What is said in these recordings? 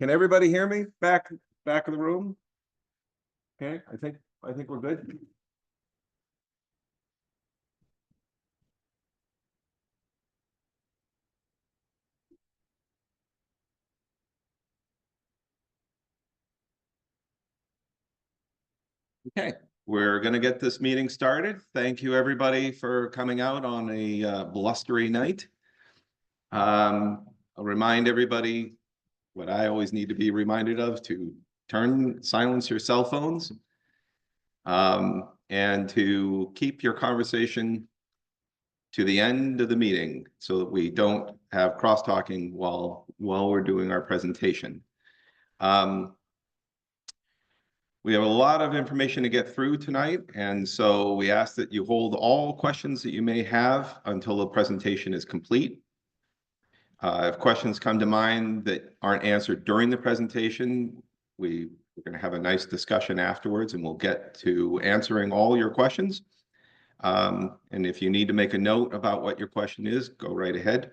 Can everybody hear me? Back of the room? Okay, I think we're good. Okay, we're going to get this meeting started. Thank you, everybody, for coming out on a blustery night. I'll remind everybody what I always need to be reminded of, to silence your cell phones, and to keep your conversation to the end of the meeting so that we don't have cross-talking while we're doing our presentation. We have a lot of information to get through tonight, and so we ask that you hold all questions that you may have until the presentation is complete. If questions come to mind that aren't answered during the presentation, we're going to have a nice discussion afterwards, and we'll get to answering all your questions. And if you need to make a note about what your question is, go right ahead.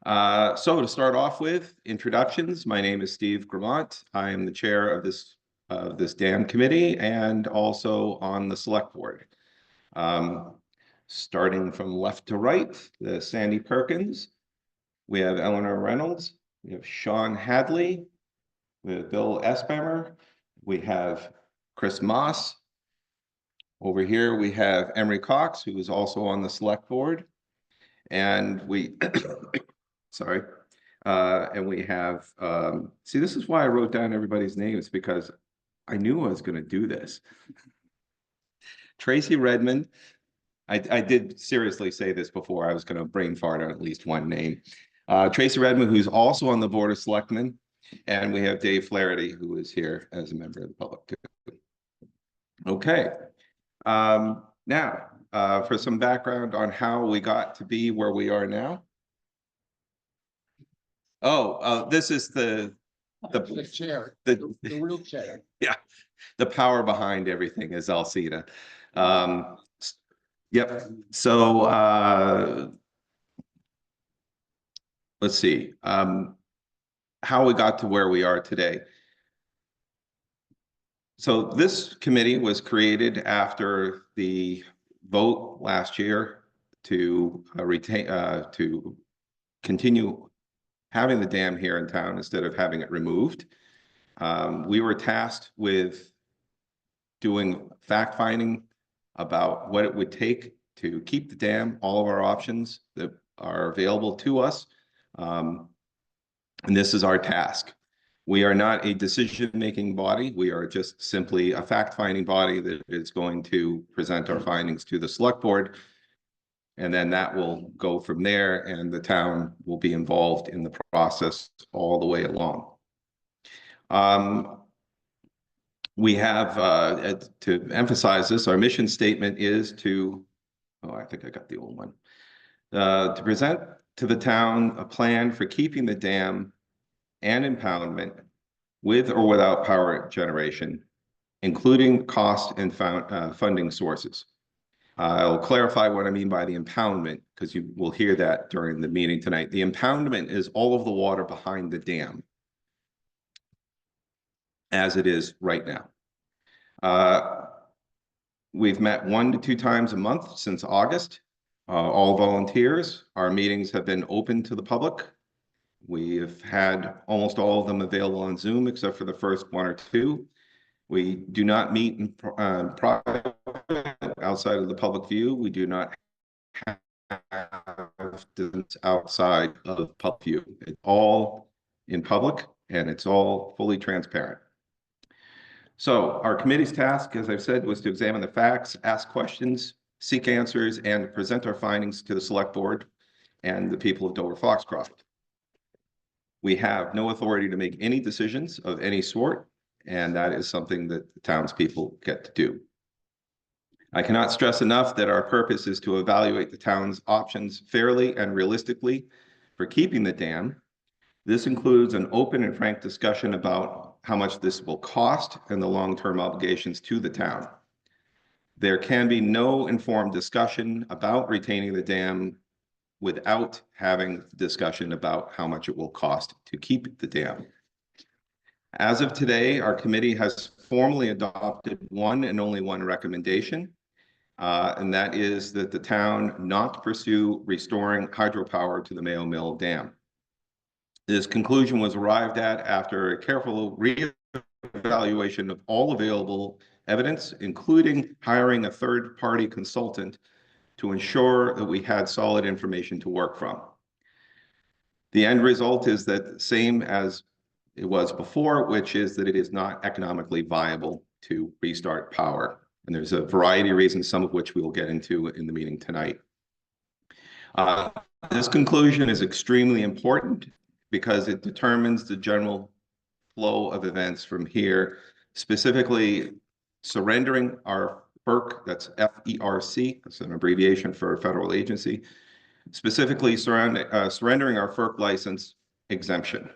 So to start off with, introductions. My name is Steve Gramont. I am the chair of this dam committee and also on the select board. Starting from left to right, the Sandy Perkins. We have Eleanor Reynolds. We have Sean Hadley. We have Bill Espemer. We have Chris Moss. Over here, we have Emery Cox, who is also on the select board. And we, sorry. And we have, see, this is why I wrote down everybody's names, because I knew I was going to do this. Tracy Redmond. I did seriously say this before. I was going to brain fart on at least one name. Tracy Redmond, who's also on the Board of Selectmen. And we have Dave Flaherty, who is here as a member of the public too. Okay. Now, for some background on how we got to be where we are now. Oh, this is the chair, the real chair. Yeah, the power behind everything is Alcina. Yep. So let's see how we got to where we are today. So this committee was created after the vote last year to to continue having the dam here in town instead of having it removed. We were tasked with doing fact finding about what it would take to keep the dam, all of our options that are available to us. And this is our task. We are not a decision-making body. We are just simply a fact-finding body that is going to present our findings to the select board. And then that will go from there, and the town will be involved in the process all the way along. We have, to emphasize this, our mission statement is to, oh, I think I got the old one, to present to the town a plan for keeping the dam and impoundment with or without power generation, including cost and funding sources. I'll clarify what I mean by the impoundment, because you will hear that during the meeting tonight. The impoundment is all of the water behind the dam as it is right now. We've met 1 to 2 times a month since August. All volunteers. Our meetings have been open to the public. We've had almost all of them available on Zoom, except for the first 1 or 2. We do not meet in private outside of the public view. We do not have distance outside of public view. It's all in public, and it's all fully transparent. So our committee's task, as I've said, was to examine the facts, ask questions, seek answers, and present our findings to the select board and the people of Dover-Foxcroft. We have no authority to make any decisions of any sort, and that is something that the townspeople get to do. I cannot stress enough that our purpose is to evaluate the town's options fairly and realistically for keeping the dam. This includes an open and frank discussion about how much this will cost and the long-term obligations to the town. There can be no informed discussion about retaining the dam without having discussion about how much it will cost to keep the dam. As of today, our committee has formally adopted one and only one recommendation, and that is that the town not pursue restoring hydropower to the Mayo Mill Dam. This conclusion was arrived at after a careful reevaluation of all available evidence, including hiring a third-party consultant to ensure that we had solid information to work from. The end result is that same as it was before, which is that it is not economically viable to restart power. And there's a variety of reasons, some of which we will get into in the meeting tonight. This conclusion is extremely important because it determines the general flow of events from here, specifically surrendering our FERC, that's F-E-R-C, that's an abbreviation for a federal agency, specifically surrendering our FERC license exemption.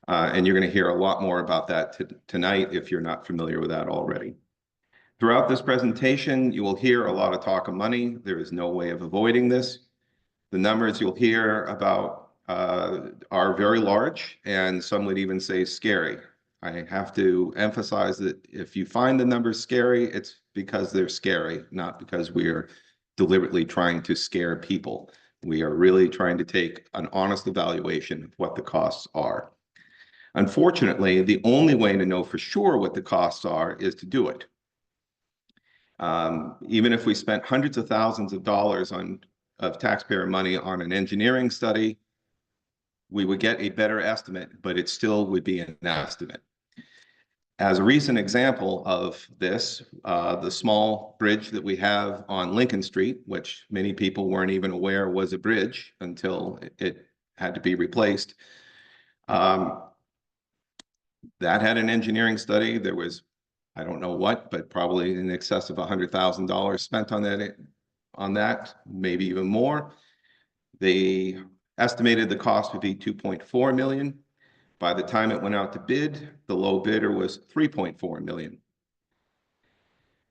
And you're going to hear a lot more about that tonight if you're not familiar with that already. Throughout this presentation, you will hear a lot of talk of money. There is no way of avoiding this. The numbers you'll hear about are very large, and some would even say scary. I have to emphasize that if you find the numbers scary, it's because they're scary, not because we're deliberately trying to scare people. We are really trying to take an honest evaluation of what the costs are. Unfortunately, the only way to know for sure what the costs are is to do it. Even if we spent hundreds of thousands of dollars of taxpayer money on an engineering study, we would get a better estimate, but it still would be an estimate. As a recent example of this, the small bridge that we have on Lincoln Street, which many people weren't even aware was a bridge until it had to be replaced. That had an engineering study. There was, I don't know what, but probably in excess of $100,000 spent on that, maybe even more. They estimated the cost would be $2.4 million. By the time it went out to bid, the low bidder was $3.4 million.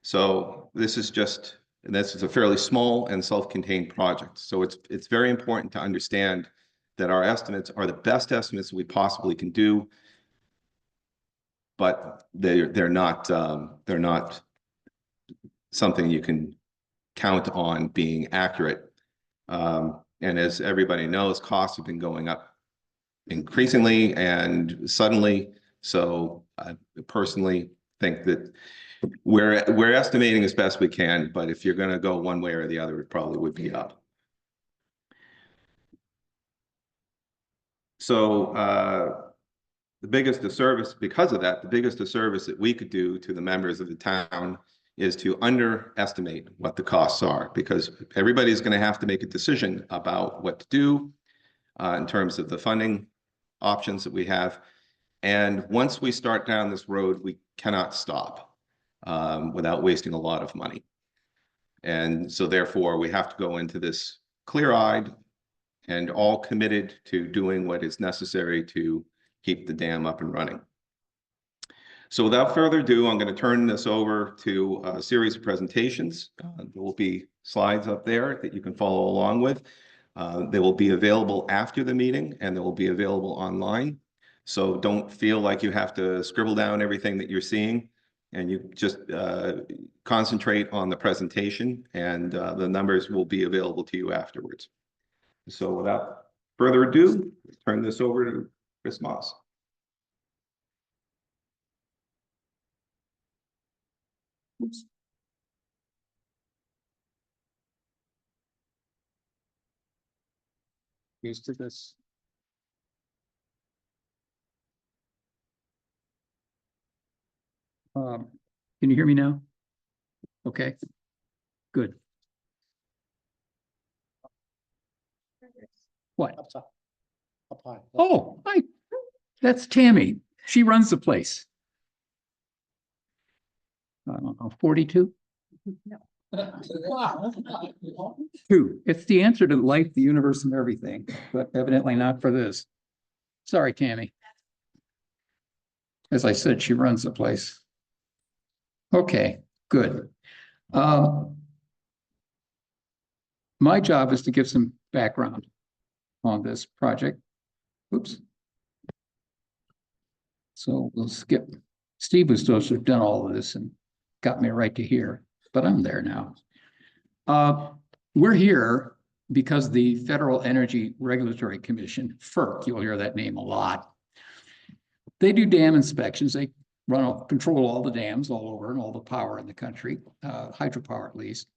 So this is a fairly small and self-contained project. So it's very important to understand that our estimates are the best estimates we possibly can do, but they're not something you can count on being accurate. And as everybody knows, costs have been going up increasingly and suddenly. So I personally think that we're estimating as best we can, but if you're going to go one way or the other, it probably would be up. So the biggest disservice, because of that, the biggest disservice that we could do to the members of the town is to underestimate what the costs are, because everybody's going to have to make a decision about what to do in terms of the funding options that we have. And once we start down this road, we cannot stop without wasting a lot of money. And so therefore, we have to go into this clear-eyed and all committed to doing what is necessary to keep the dam up and running. So without further ado, I'm going to turn this over to a series of presentations. There will be slides up there that you can follow along with. They will be available after the meeting, and they will be available online. So don't feel like you have to scribble down everything that you're seeing, and you just concentrate on the presentation, and the numbers will be available to you afterwards. So without further ado, let's turn this over to Chris Moss. Oops. Used to this. Can you hear me now? Okay, good. What? Up top. Up high. Oh, hi, that's Tammy. She runs the place. I don't know, 42? Two. It's the answer to life, the universe, and everything, but evidently not for this. Sorry, Tammy. As I said, she runs the place. Okay, good. My job is to give some background on this project. Oops. So we'll skip. Steve was supposed to have done all of this and got me right to here, but I'm there now. We're here because the Federal Energy Regulatory Commission, FERC, you'll hear that name a lot. They do dam inspections. They control all the dams all over and all the power in the country, hydropower at least.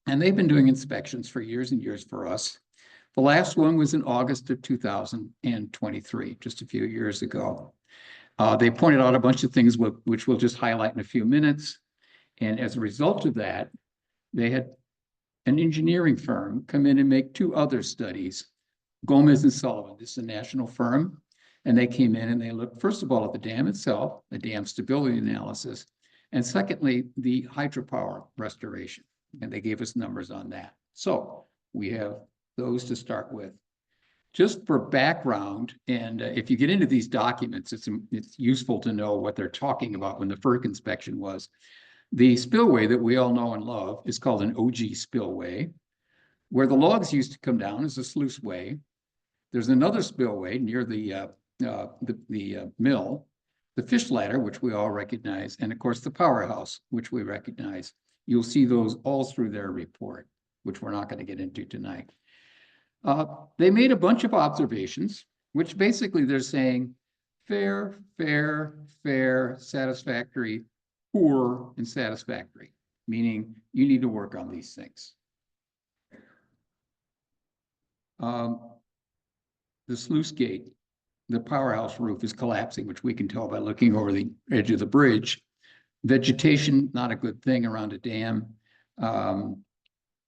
And they've been doing inspections for years and years for us. The last one was in August of 2023, just a few years ago. They pointed out a bunch of things which we'll just highlight in a few minutes. And as a result of that, they had an engineering firm come in and make two other studies. Gomez and Sullivan, this is a national firm. And they came in and they looked, first of all, at the dam itself, the dam stability analysis, and secondly, the hydropower restoration. And they gave us numbers on that. So we have those to start with. Just for background, and if you get into these documents, it's useful to know what they're talking about when the FERC inspection was. The spillway that we all know and love is called an OG spillway. Where the logs used to come down is a sluice way. There's another spillway near the mill, the fish ladder, which we all recognize, and of course the powerhouse, which we recognize. You'll see those all through their report, which we're not going to get into tonight. They made a bunch of observations, which basically they're saying fair, fair, fair, satisfactory, poor, and satisfactory, meaning you need to work on these things. The sluice gate, the powerhouse roof is collapsing, which we can tell by looking over the edge of the bridge. Vegetation, not a good thing around a dam.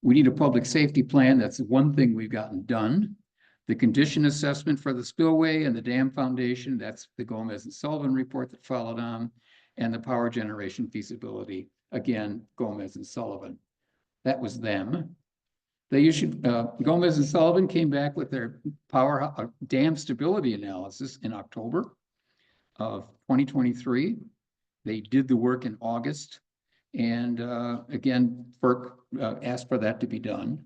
We need a public safety plan. That's one thing we've gotten done. The condition assessment for the spillway and the dam foundation, that's the Gomez and Sullivan report that followed on, and the power generation feasibility, again, Gomez and Sullivan. That was them. They issued, Gomez and Sullivan came back with their power dam stability analysis in October of 2023. They did the work in August. And again, FERC asked for that to be done.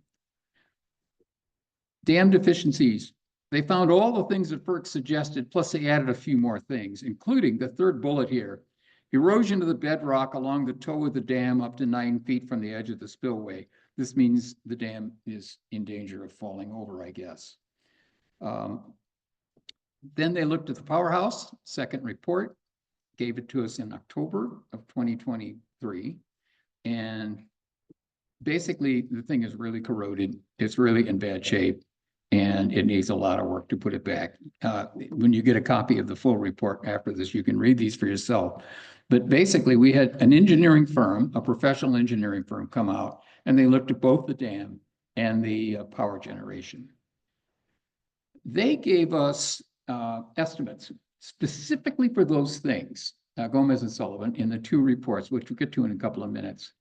Dam deficiencies. They found all the things that FERC suggested, plus they added a few more things, including the third bullet here. Erosion of the bedrock along the toe of the dam up to 9 feet from the edge of the spillway. This means the dam is in danger of falling over, I guess. Then they looked at the powerhouse, second report, gave it to us in October of 2023. And basically, the thing is really corroded. It's really in bad shape, and it needs a lot of work to put it back. When you get a copy of the full report after this, you can read these for yourself. But basically, we had an engineering firm, a professional engineering firm, come out, and they looked at both the dam and the power generation. They gave us estimates specifically for those things, Gomez and Sullivan, in the two reports, which we'll get to in a couple of minutes.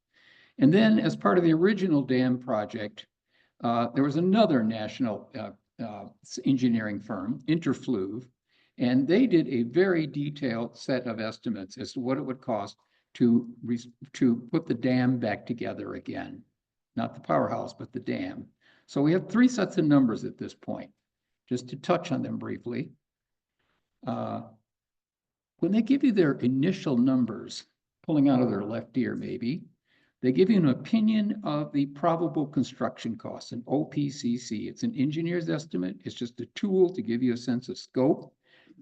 And then as part of the original dam project, there was another national engineering firm, Interfluve, and they did a very detailed set of estimates as to what it would cost to put the dam back together again. Not the powerhouse, but the dam. So we have three sets of numbers at this point, just to touch on them briefly. When they give you their initial numbers, pulling out of their left ear maybe, they give you an opinion of the probable construction costs, an OPCC. It's an engineer's estimate. It's just a tool to give you a sense of scope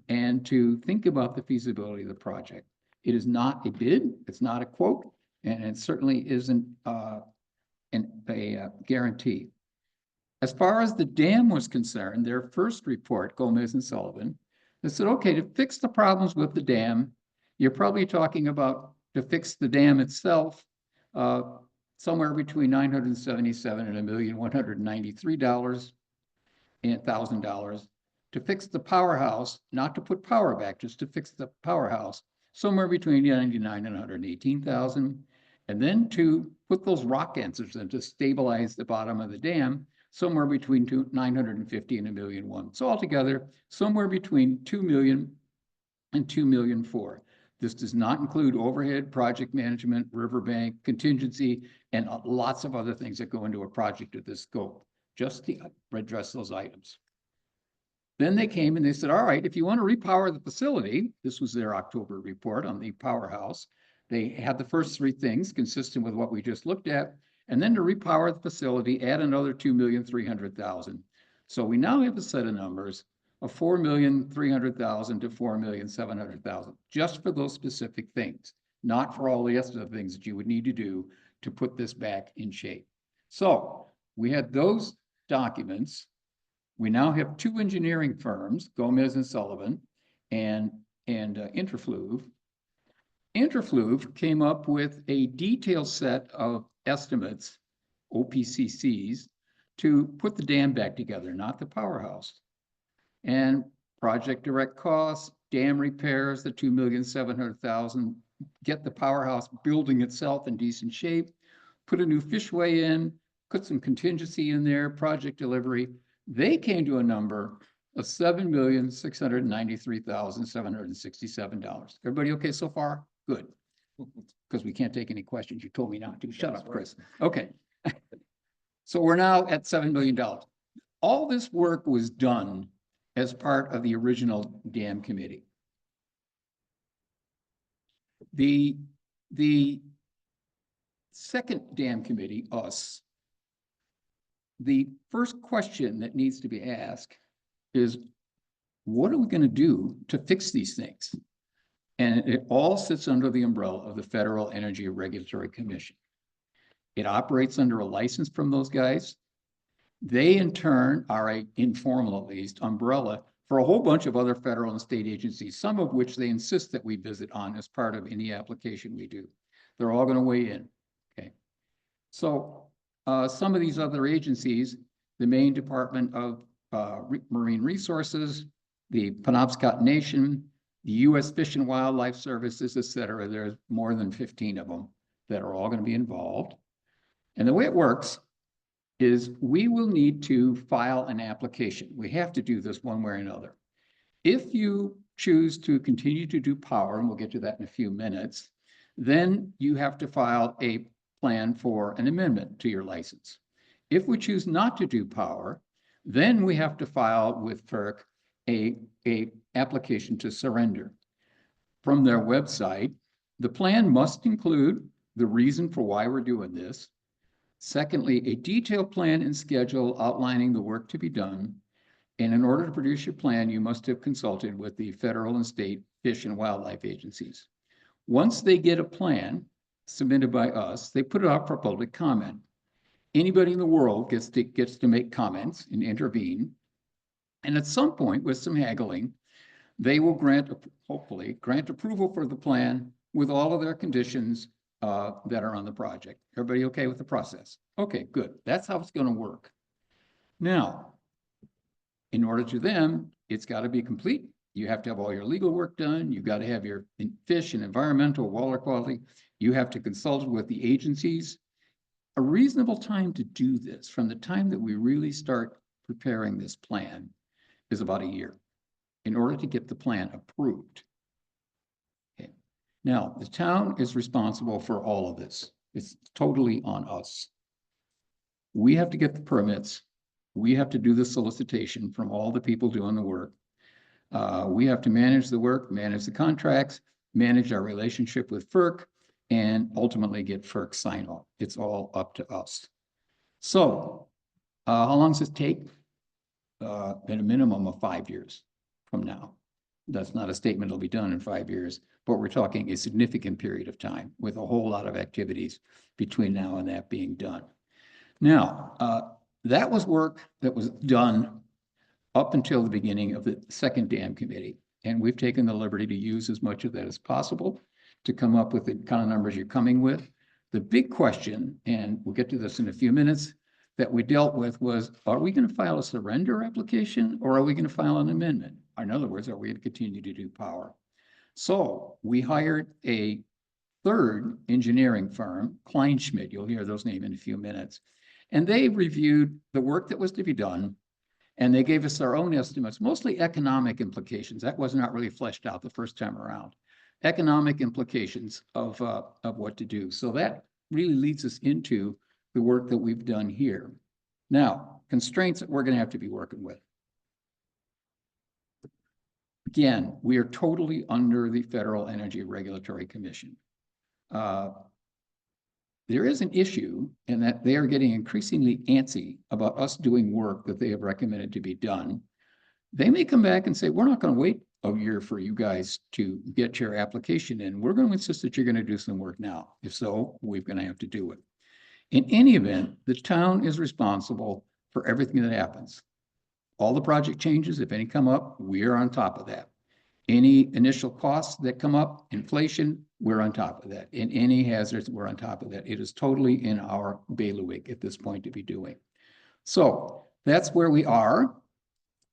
and to think about the feasibility of the project. It is not a bid, it's not a quote, and it certainly isn't a guarantee. As far as the dam was concerned, their first report, Gomez and Sullivan, they said, okay, to fix the problems with the dam, you're probably talking about, to fix the dam itself, somewhere between $977 and $1,193,000. To fix the powerhouse, not to put power back, just to fix the powerhouse, somewhere between $99,000 and $118,000. And then to put those rock answers in to stabilize the bottom of the dam, somewhere between $950,000 and $1.1 million. So altogether, somewhere between $2 million and $2.4 million. This does not include overhead, project management, riverbank, contingency, and lots of other things that go into a project of this scope. just to address those items. Then they came and they said, all right, if you want to repower the facility, this was their October report on the powerhouse. They had the first three things consistent with what we just looked at. And then to repower the facility, add another 2,300,000. So we now have a set of numbers of 4,300,000 to 4,700,000, just for those specific things, not for all the rest of the things that you would need to do to put this back in shape. So we had those documents. We now have two engineering firms, Gomez and Sullivan and Interfluve. Interfluve came up with a detailed set of estimates, OPCCs, to put the dam back together, not the powerhouse. And project direct costs, dam repairs, the 2,700,000, get the powerhouse building itself in decent shape, put a new fishway in, put some contingency in there, project delivery. They came to a number of $7,693,767. Everybody okay so far? Good. Because we can't take any questions. You told me not to. Shut up, Chris. Okay. So we're now at $7 million. All this work was done as part of the original dam committee. The second dam committee, us, the first question that needs to be asked is, what are we going to do to fix these things? And it all sits under the umbrella of the Federal Energy Regulatory Commission. It operates under a license from those guys. They in turn are an informal, at least, umbrella for a whole bunch of other federal and state agencies, some of which they insist that we visit on as part of any application we do. They're all going to weigh in. Okay. So some of these other agencies, the Maine Department of Marine Resources, the Penobscot Nation, the U.S. Fish and Wildlife Services, et cetera, there's more than 15 of them that are all going to be involved. And the way it works is we will need to file an application. We have to do this one way or another. If you choose to continue to do power, and we'll get to that in a few minutes, then you have to file a plan for an amendment to your license. If we choose not to do power, then we have to file with FERC a application to surrender. From their website, the plan must include the reason for why we're doing this. Secondly, a detailed plan and schedule outlining the work to be done. And in order to produce your plan, you must have consulted with the federal and state fish and wildlife agencies. Once they get a plan submitted by us, they put it out for public comment. Anybody in the world gets to make comments and intervene. And at some point, with some haggling, they will hopefully grant approval for the plan with all of their conditions that are on the project. Everybody okay with the process? Okay, good. That's how it's going to work. Now, in order to them, it's got to be complete. You have to have all your legal work done. You've got to have your fish and environmental water quality. You have to consult with the agencies. A reasonable time to do this, from the time that we really start preparing this plan, is about a year in order to get the plan approved. Okay. Now, the town is responsible for all of this. It's totally on us. We have to get the permits. We have to do the solicitation from all the people doing the work. We have to manage the work, manage the contracts, manage our relationship with FERC, and ultimately get FERC sign off. It's all up to us. So how long does this take? At a minimum of 5 years from now. That's not a statement it'll be done in 5 years, but we're talking a significant period of time with a whole lot of activities between now and that being done. Now, that was work that was done up until the beginning of the second dam committee. And we've taken the liberty to use as much of that as possible to come up with the kind of numbers you're coming with. The big question, and we'll get to this in a few minutes, that we dealt with was, are we going to file a surrender application or are we going to file an amendment? In other words, are we going to continue to do power? So we hired a third engineering firm, Kleinschmidt. You'll hear those names in a few minutes. And they reviewed the work that was to be done. And they gave us their own estimates, mostly economic implications. That was not really fleshed out the first time around. Economic implications of what to do. So that really leads us into the work that we've done here. Now, constraints that we're going to have to be working with. Again, we are totally under the Federal Energy Regulatory Commission. There is an issue in that they are getting increasingly antsy about us doing work that they have recommended to be done. They may come back and say, we're not going to wait a year for you guys to get your application in. We're going to insist that you're going to do some work now. If so, we're going to have to do it. In any event, the town is responsible for everything that happens. All the project changes, if any come up, we're on top of that. Any initial costs that come up, inflation, we're on top of that. In any hazards, we're on top of that. It is totally in our bailiwick at this point to be doing. So that's where we are.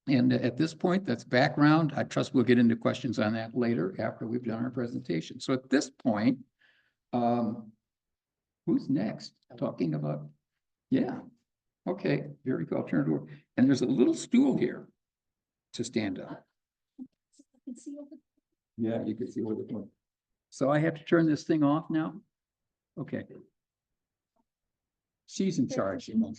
And at this point, that's background. I trust we'll get into questions on that later after we've done our presentation. So at this point, who's next? Talking about, yeah. Okay, very good. I'll turn it over. And there's a little stool here to stand on. Yeah, you can see where the point. So I have to turn this thing off now? Okay. She's in charge. You're not.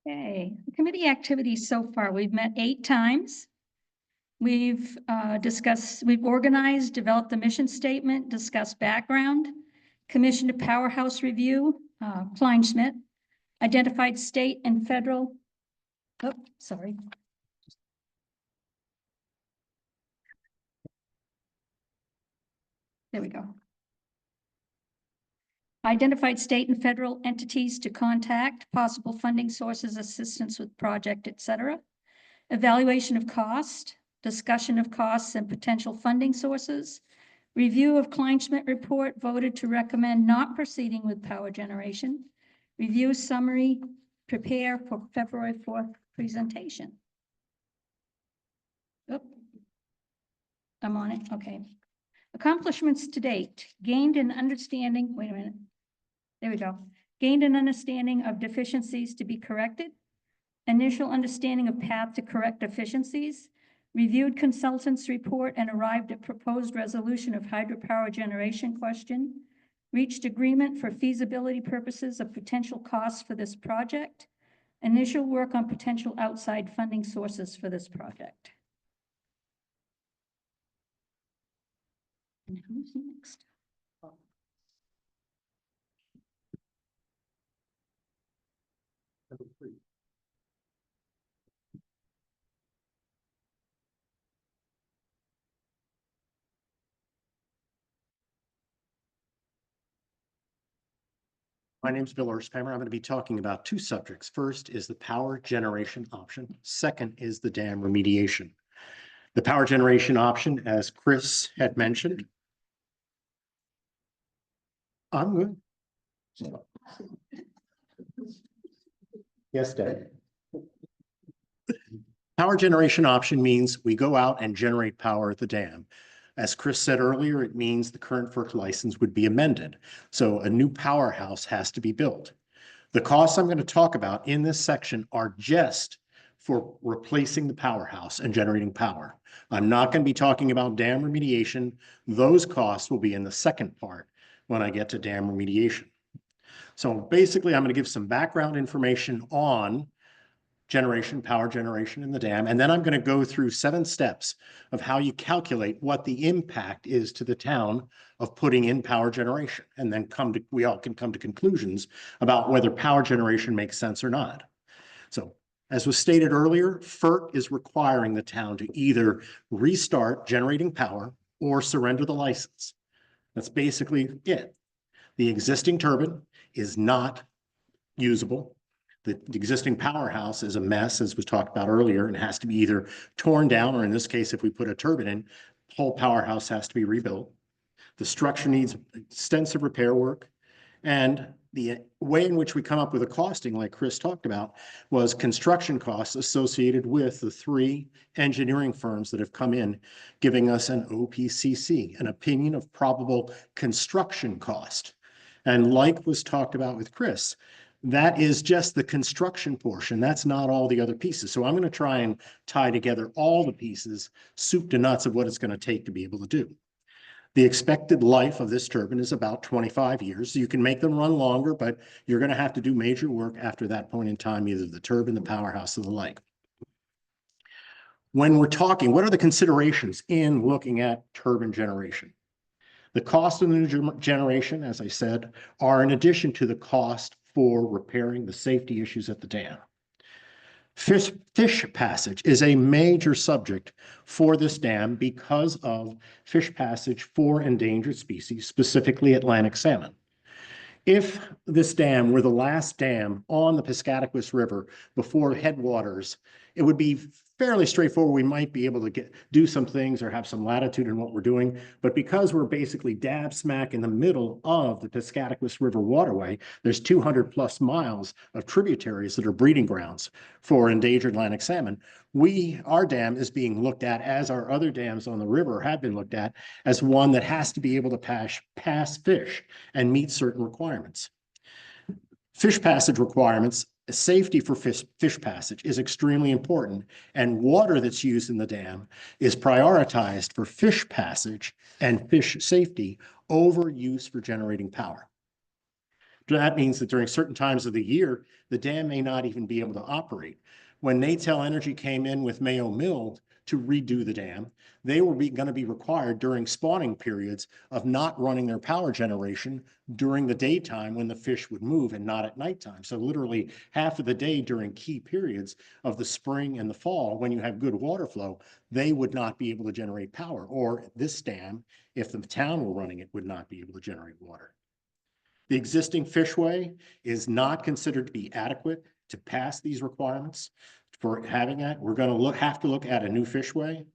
Okay, committee activities so far, we've met 8 times. We've we've organized, developed the mission statement, discussed background, commissioned a powerhouse review, Kleinschmidt, identified state and federal, oh, sorry. There we go. Identified state and federal entities to contact, possible funding sources, assistance with project, etc. Evaluation of cost, discussion of costs and potential funding sources, review of Kleinschmidt report, voted to recommend not proceeding with power generation, review summary, prepare for February 4th presentation. Oop. I'm on it, okay. Accomplishments to date, gained an understanding, wait a minute, there we go. Gained an understanding of deficiencies to be corrected, initial understanding of path to correct deficiencies, reviewed consultants' report and arrived at proposed resolution of hydropower generation question, reached agreement for feasibility purposes of potential costs for this project, initial work on potential outside funding sources for this project. And who's next? My name is Bill Erspheimer. I'm going to be talking about 2 subjects. First is the power generation option. Second is the dam remediation. The power generation option, as Chris had mentioned. I'm good. Yes, Dave. Power generation option means we go out and generate power at the dam. As Chris said earlier, it means the current FERC license would be amended. So a new powerhouse has to be built. The costs I'm going to talk about in this section are just for replacing the powerhouse and generating power. I'm not going to be talking about dam remediation. Those costs will be in the second part when I get to dam remediation. So basically, I'm going to give some background information on power generation in the dam, and then I'm going to go through 7 steps of how you calculate what the impact is to the town of putting in power generation, and then we all can come to conclusions about whether power generation makes sense or not. So, as was stated earlier, FERC is requiring the town to either restart generating power or surrender the license. That's basically it. The existing turbine is not usable. The existing powerhouse is a mess, as was talked about earlier, and has to be either torn down, or in this case, if we put a turbine in, the whole powerhouse has to be rebuilt. The structure needs extensive repair work. And the way in which we come up with a costing, like Chris talked about, was construction costs associated with the 3 engineering firms that have come in, giving us an OPCC, an opinion of probable construction cost. And like was talked about with Chris, That is just the construction portion. That's not all the other pieces. So I'm going to try and tie together all the pieces, soup to nuts of what it's going to take to be able to do. The expected life of this turbine is about 25 years. You can make them run longer, but you're going to have to do major work after that point in time, either the turbine, the powerhouse, or the like. When we're talking, what are the considerations in looking at turbine generation? The cost of the new generation, as I said, are in addition to the cost for repairing the safety issues at the dam. Fish passage is a major subject for this dam because of fish passage for endangered species, specifically Atlantic salmon. If this dam were the last dam on the Piscataquis River before headwaters, it would be fairly straightforward. We might be able to do some things or have some latitude in what we're doing. But because we're basically dab smack in the middle of the Piscataquis River waterway, there's 200 plus miles of tributaries that are breeding grounds for endangered Atlantic salmon. Our dam is being looked at, as our other dams on the river have been looked at, as one that has to be able to pass fish and meet certain requirements. Fish passage requirements, safety for fish passage is extremely important, and water that's used in the dam is prioritized for fish passage and fish safety over use for generating power. That means that during certain times of the year, the dam may not even be able to operate. When Natel Energy came in with Mayo Mill to redo the dam, they were going to be required during spawning periods of not running their power generation during the daytime when the fish would move and not at nighttime. So literally half of the day during key periods of the spring and the fall, when you have good water flow, they would not be able to generate power. Or this dam, if the town were running it, would not be able to generate water. The existing fishway is not considered to be adequate to pass these requirements for having that. We're going to have to look at a new fishway,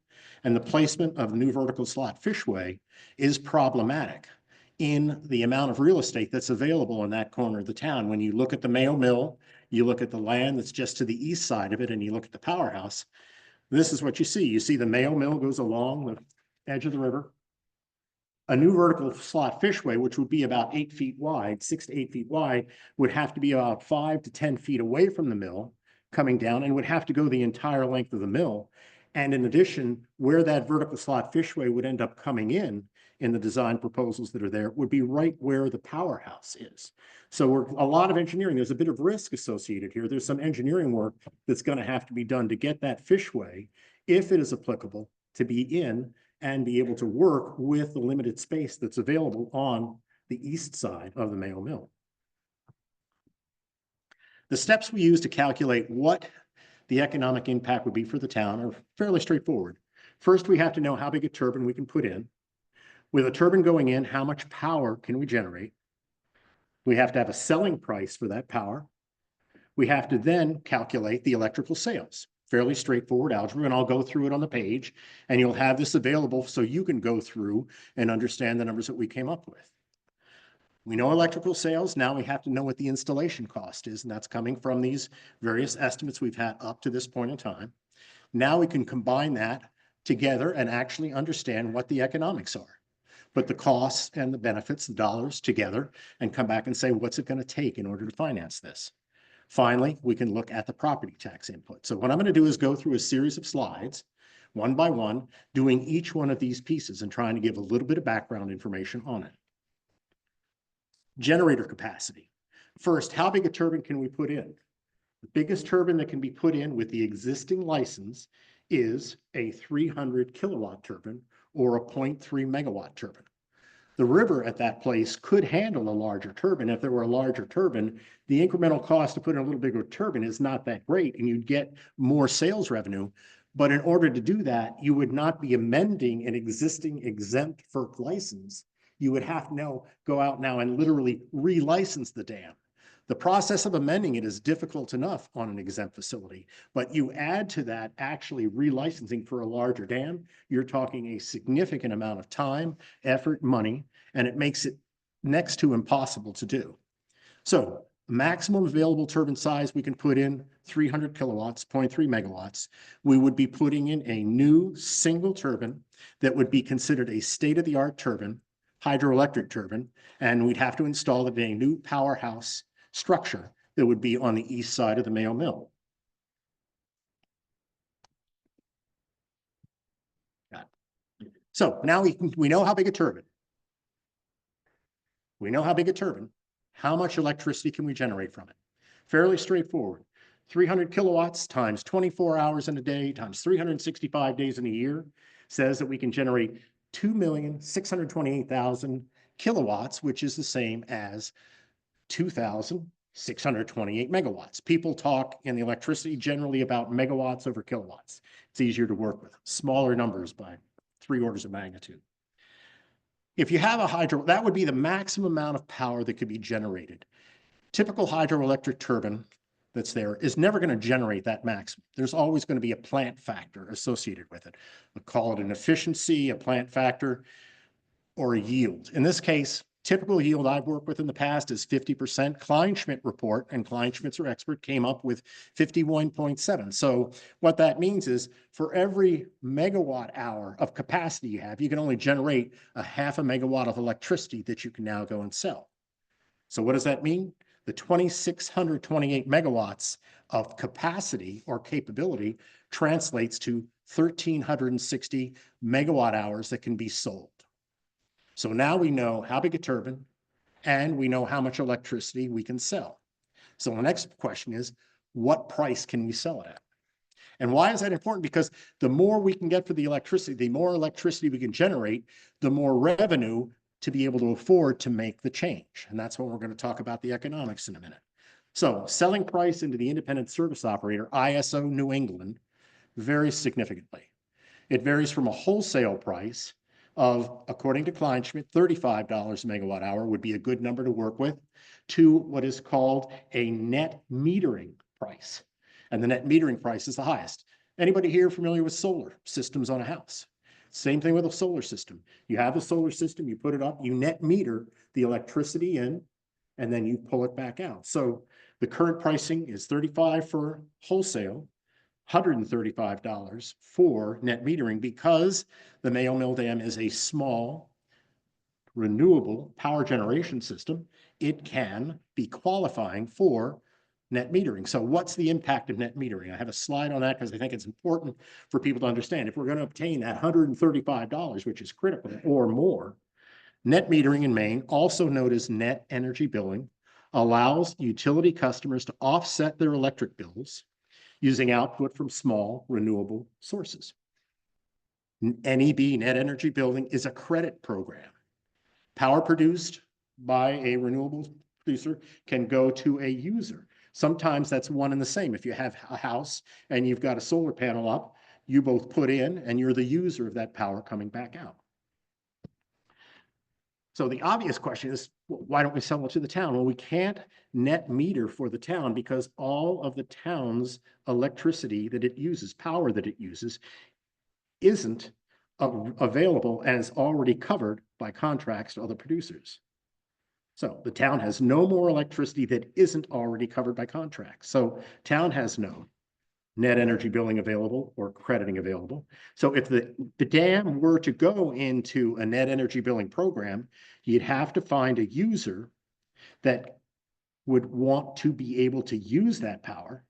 and the placement of the new vertical slot fishway is problematic in the amount of real estate that's available in that corner of the town. When you look at the Mayo Mill, you look at the land that's just to the east side of it, and you look at the powerhouse, this is what you see. You see the Mayo Mill goes along the edge of the river. A new vertical slot fishway, which would be about 8 feet wide, 6 to 8 feet wide, would have to be about 5 to 10 feet away from the mill coming down, and would have to go the entire length of the mill. And in addition, where that vertical slot fishway would end up coming in the design proposals that are there, would be right where the powerhouse is. So a lot of engineering, there's a bit of risk associated here. There's some engineering work that's going to have to be done to get that fishway, if it is applicable, to be in and be able to work with the limited space that's available on the east side of the Mayo Mill. The steps we use to calculate what the economic impact would be for the town are fairly straightforward. First, we have to know how big a turbine we can put in. With a turbine going in, how much power can we generate? We have to have a selling price for that power. We have to then calculate the electrical sales. Fairly straightforward algebra, and I'll go through it on the page, and you'll have this available so you can go through and understand the numbers that we came up with. We know electrical sales. Now we have to know what the installation cost is, and that's coming from these various estimates we've had up to this point in time. Now we can combine that together and actually understand what the economics are. Put the costs and the benefits, the dollars together, and come back and say, what's it going to take in order to finance this? Finally, we can look at the property tax input. So what I'm going to do is go through a series of slides, one by one, doing each one of these pieces and trying to give a little bit of background information on it. Generator capacity. First, how big a turbine can we put in? The biggest turbine that can be put in with the existing license is a 300 kilowatt turbine or a 0.3 megawatt turbine. The river at that place could handle a larger turbine. If there were a larger turbine, the incremental cost to put in a little bigger turbine is not that great, and you'd get more sales revenue. But in order to do that, you would not be amending an existing exempt FERC license. You would have to go out now and literally relicense the dam. The process of amending it is difficult enough on an exempt facility, but you add to that actually relicensing for a larger dam, you're talking a significant amount of time, effort, money, and it makes it next to impossible to do. So maximum available turbine size, we can put in 300 kilowatts, 0.3 megawatts. We would be putting in a new single turbine that would be considered a state-of-the-art turbine, hydroelectric turbine, and we'd have to install it in a new powerhouse structure that would be on the east side of the Mayo Mill. So now we know how big a turbine. We know how big a turbine. How much electricity can we generate from it? Fairly straightforward. 300 kilowatts times 24 hours in a day times 365 days in a year says that we can generate 2,628,000 kilowatts, which is the same as 2,628 megawatts. People talk in the electricity generally about megawatts over kilowatts. It's easier to work with. Smaller numbers by 3 orders of magnitude. If you have a hydro, that would be the maximum amount of power that could be generated. Typical hydroelectric turbine that's there is never going to generate that maximum. There's always going to be a plant factor associated with it. We'll call it an efficiency, a plant factor, or a yield. In this case, typical yield I've worked with in the past is 50%. Kleinschmidt report, and Kleinschmidt's our expert, came up with 51.7. So what that means is for every megawatt hour of capacity you have, you can only generate a half a megawatt of electricity that you can now go and sell. So what does that mean? The 2,628 megawatts of capacity or capability translates to 1,360 megawatt hours that can be sold. So now we know how big a turbine and we know how much electricity we can sell. So the next question is, what price can we sell it at? And why is that important? Because the more we can get for the electricity, the more electricity we can generate, the more revenue to be able to afford to make the change. And that's what we're going to talk about the economics in a minute. So selling price into the independent service operator, ISO New England, varies significantly. It varies from a wholesale price of, according to Kleinschmidt, $35 a megawatt hour would be a good number to work with, to what is called a net metering price. And the net metering price is the highest. Anybody here familiar with solar systems on a house? Same thing with a solar system. You have a solar system, you put it up, you net meter the electricity in, and then you pull it back out. So the current pricing is $35 for wholesale, $135 for net metering, because the Mayo Mill Dam is a small renewable power generation system. It can be qualifying for net metering. So what's the impact of net metering? I have a slide on that because I think it's important for people to understand. If we're going to obtain that $135, which is critical, or more, net metering in Maine, also known as net energy billing, allows utility customers to offset their electric bills using output from small renewable sources. NEB, net energy billing, is a credit program. Power produced by a renewable producer can go to a user. Sometimes that's one and the same. If you have a house and you've got a solar panel up, you both put in and you're the user of that power coming back out. So the obvious question is, why don't we sell it to the town? Well, we can't net meter for the town because all of the town's electricity that it uses, power that it uses, isn't available and is already covered by contracts to other producers. So the town has no more electricity that isn't already covered by contracts. So town has no net energy billing available or crediting available. So if the dam were to go into a net energy billing program, you'd have to find a user that would want to be able to use that power.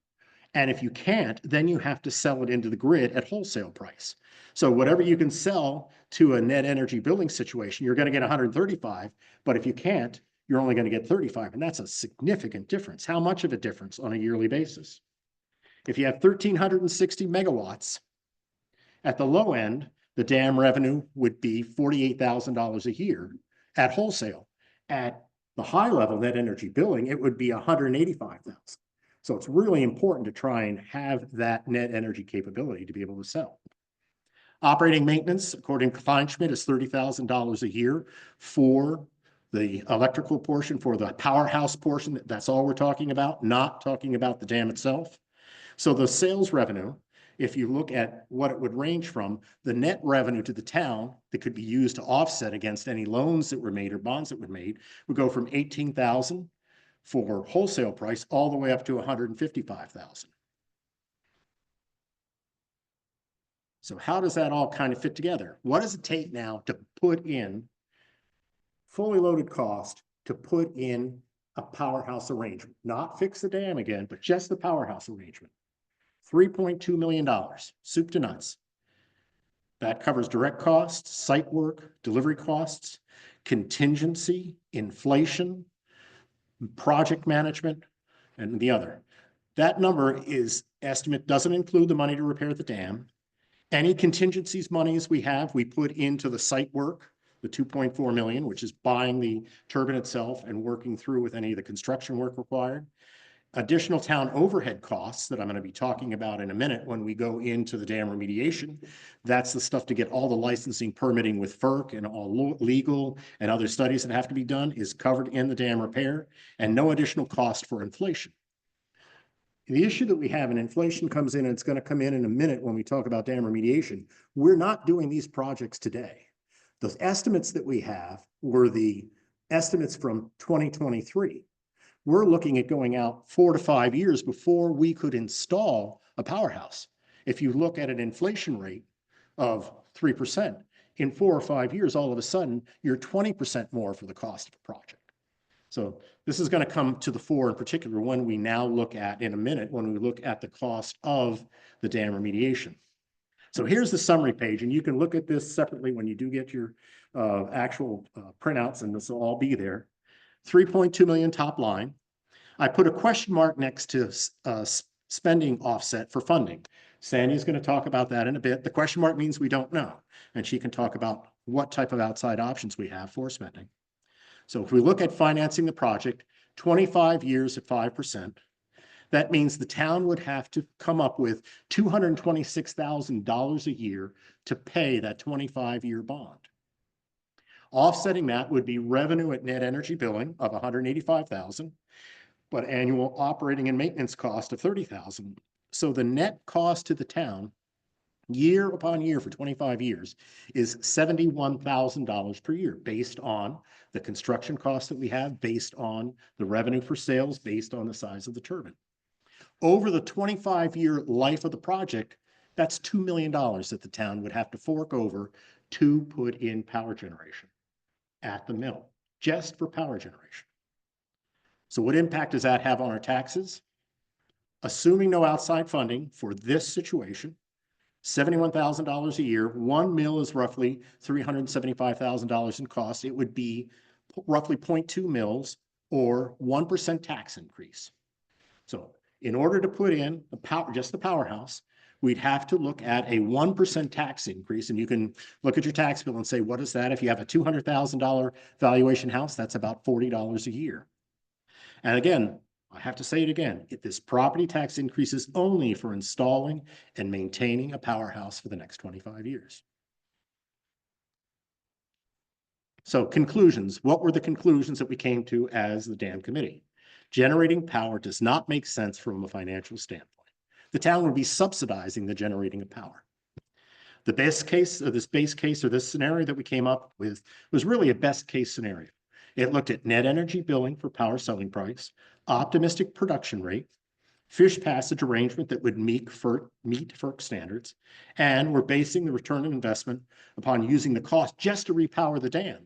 And if you can't, then you have to sell it into the grid at wholesale price. So whatever you can sell to a net energy billing situation, you're going to get 135, but if you can't, you're only going to get 35. And that's a significant difference. How much of a difference on a yearly basis? If you have 1,360 megawatts, at the low end, the dam revenue would be $48,000 a year at wholesale. At the high level net energy billing, it would be $185,000. So it's really important to try and have that net energy capability to be able to sell. Operating maintenance, according to Kleinschmidt, is $30,000 a year for the electrical portion, for the powerhouse portion. That's all we're talking about, not talking about the dam itself. So the sales revenue, if you look at what it would range from, the net revenue to the town that could be used to offset against any loans that were made or bonds that were made would go from $18,000 for wholesale price all the way up to $155,000. So how does that all kind of fit together? What does it take now to put in fully loaded cost to put in a powerhouse arrangement, not fix the dam again, but just the powerhouse arrangement. $3.2 million, soup to nuts. That covers direct costs, site work, delivery costs, contingency, inflation, project management, and the other. That number is estimate, doesn't include the money to repair the dam. Any contingencies monies we have, we put into the site work, the 2.4 million, which is buying the turbine itself and working through with any of the construction work required. Additional town overhead costs that I'm going to be talking about in a minute when we go into the dam remediation. That's the stuff to get all the licensing, permitting with FERC, and all legal and other studies that have to be done is covered in the dam repair, and no additional cost for inflation. The issue that we have, and inflation comes in, and it's going to come in a minute when we talk about dam remediation. We're not doing these projects today. Those estimates that we have were the estimates from 2023. We're looking at going out 4 to 5 years before we could install a powerhouse. If you look at an inflation rate of 3%, in 4 or 5 years, all of a sudden, you're 20% more for the cost of a project. So this is going to come to the fore in particular when we now look at, in a minute, when we look at the cost of the dam remediation. So here's the summary page, and you can look at this separately when you do get your actual printouts, and this will all be there. 3.2 million top line. I put a question mark next to spending offset for funding. Sandy's going to talk about that in a bit. The question mark means we don't know, and she can talk about what type of outside options we have for spending. So if we look at financing the project, 25 years at 5%, that means the town would have to come up with $226,000 a year to pay that 25-year bond. Offsetting that would be revenue at net energy billing of $185,000, but annual operating and maintenance cost of $30,000. So the net cost to the town year upon year for 25 years is $71,000 per year, based on the construction costs that we have, based on the revenue for sales, based on the size of the turbine. Over the 25-year life of the project, that's $2 million that the town would have to fork over to put in power generation at the mill, just for power generation. So what impact does that have on our taxes? Assuming no outside funding for this situation, $71,000 a year, 1 mill is roughly $375,000 in cost. It would be roughly 0.2 mills or 1% tax increase. So in order to put in just the powerhouse, we'd have to look at a 1% tax increase. And you can look at your tax bill and say, what is that? If you have a $200,000 valuation house, that's about $40 a year. And again, I have to say it again, this property tax increase is only for installing and maintaining a powerhouse for the next 25 years. So conclusions, what were the conclusions that we came to as the dam committee? Generating power does not make sense from a financial standpoint. The town would be subsidizing the generating of power. The best case, or this base case, or this scenario that we came up with was really a best case scenario. It looked at net energy billing for power selling price, optimistic production rate, fish passage arrangement that would meet FERC standards, and we're basing the return on investment upon using the cost just to repower the dam.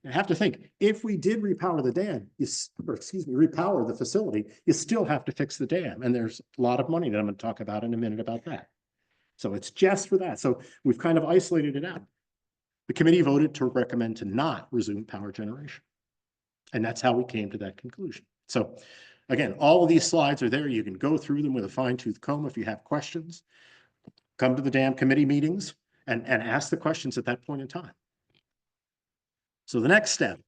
You have to think, if we did repower the dam, repower the facility, you still have to fix the dam. And there's a lot of money that I'm going to talk about in a minute about that. So it's just for that. So we've kind of isolated it out. The committee voted to recommend to not resume power generation. And that's how we came to that conclusion. So again, all of these slides are there. You can go through them with a fine-tooth comb if you have questions. Come to the dam committee meetings and ask the questions at that point in time. So the next step,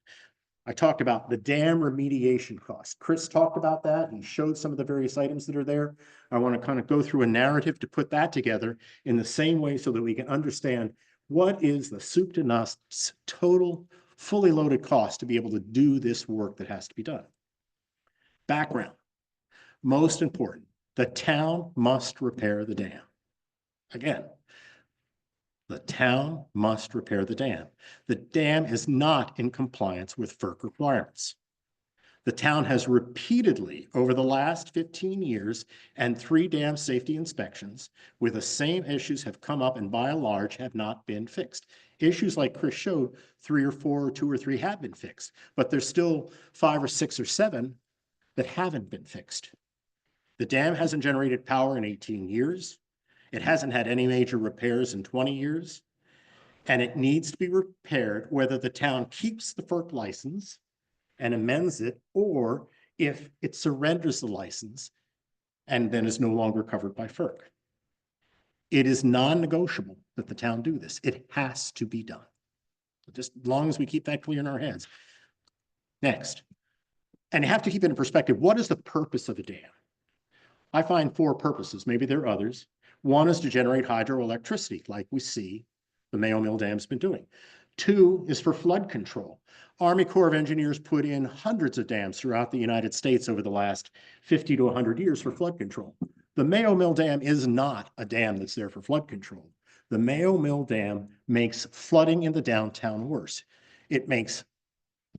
I talked about the dam remediation cost. Chris talked about that. He showed some of the various items that are there. I want to kind of go through a narrative to put that together in the same way so that we can understand what is the soup to nuts total fully loaded cost to be able to do this work that has to be done. Background, most important, the town must repair the dam. Again, the town must repair the dam. The dam is not in compliance with FERC requirements. The town has repeatedly, over the last 15 years and 3 dam safety inspections, where the same issues have come up and by and large have not been fixed. Issues like Chris showed, 3 or 4 or 2 or 3 have been fixed, but there's still 5 or 6 or 7 that haven't been fixed. The dam hasn't generated power in 18 years. It hasn't had any major repairs in 20 years. And it needs to be repaired whether the town keeps the FERC license and amends it, or if it surrenders the license and then is no longer covered by FERC. It is non-negotiable that the town do this. It has to be done. Just as long as we keep that clear in our heads. Next, and you have to keep it in perspective, what is the purpose of a dam? I find 4 purposes, maybe there are others. One is to generate hydroelectricity, like we see the Mayo Mill Dam's been doing. 2 is for flood control. Army Corps of Engineers put in hundreds of dams throughout the United States over the last 50 to 100 years for flood control. The Mayo Mill Dam is not a dam that's there for flood control. The Mayo Mill Dam makes flooding in the downtown worse. It makes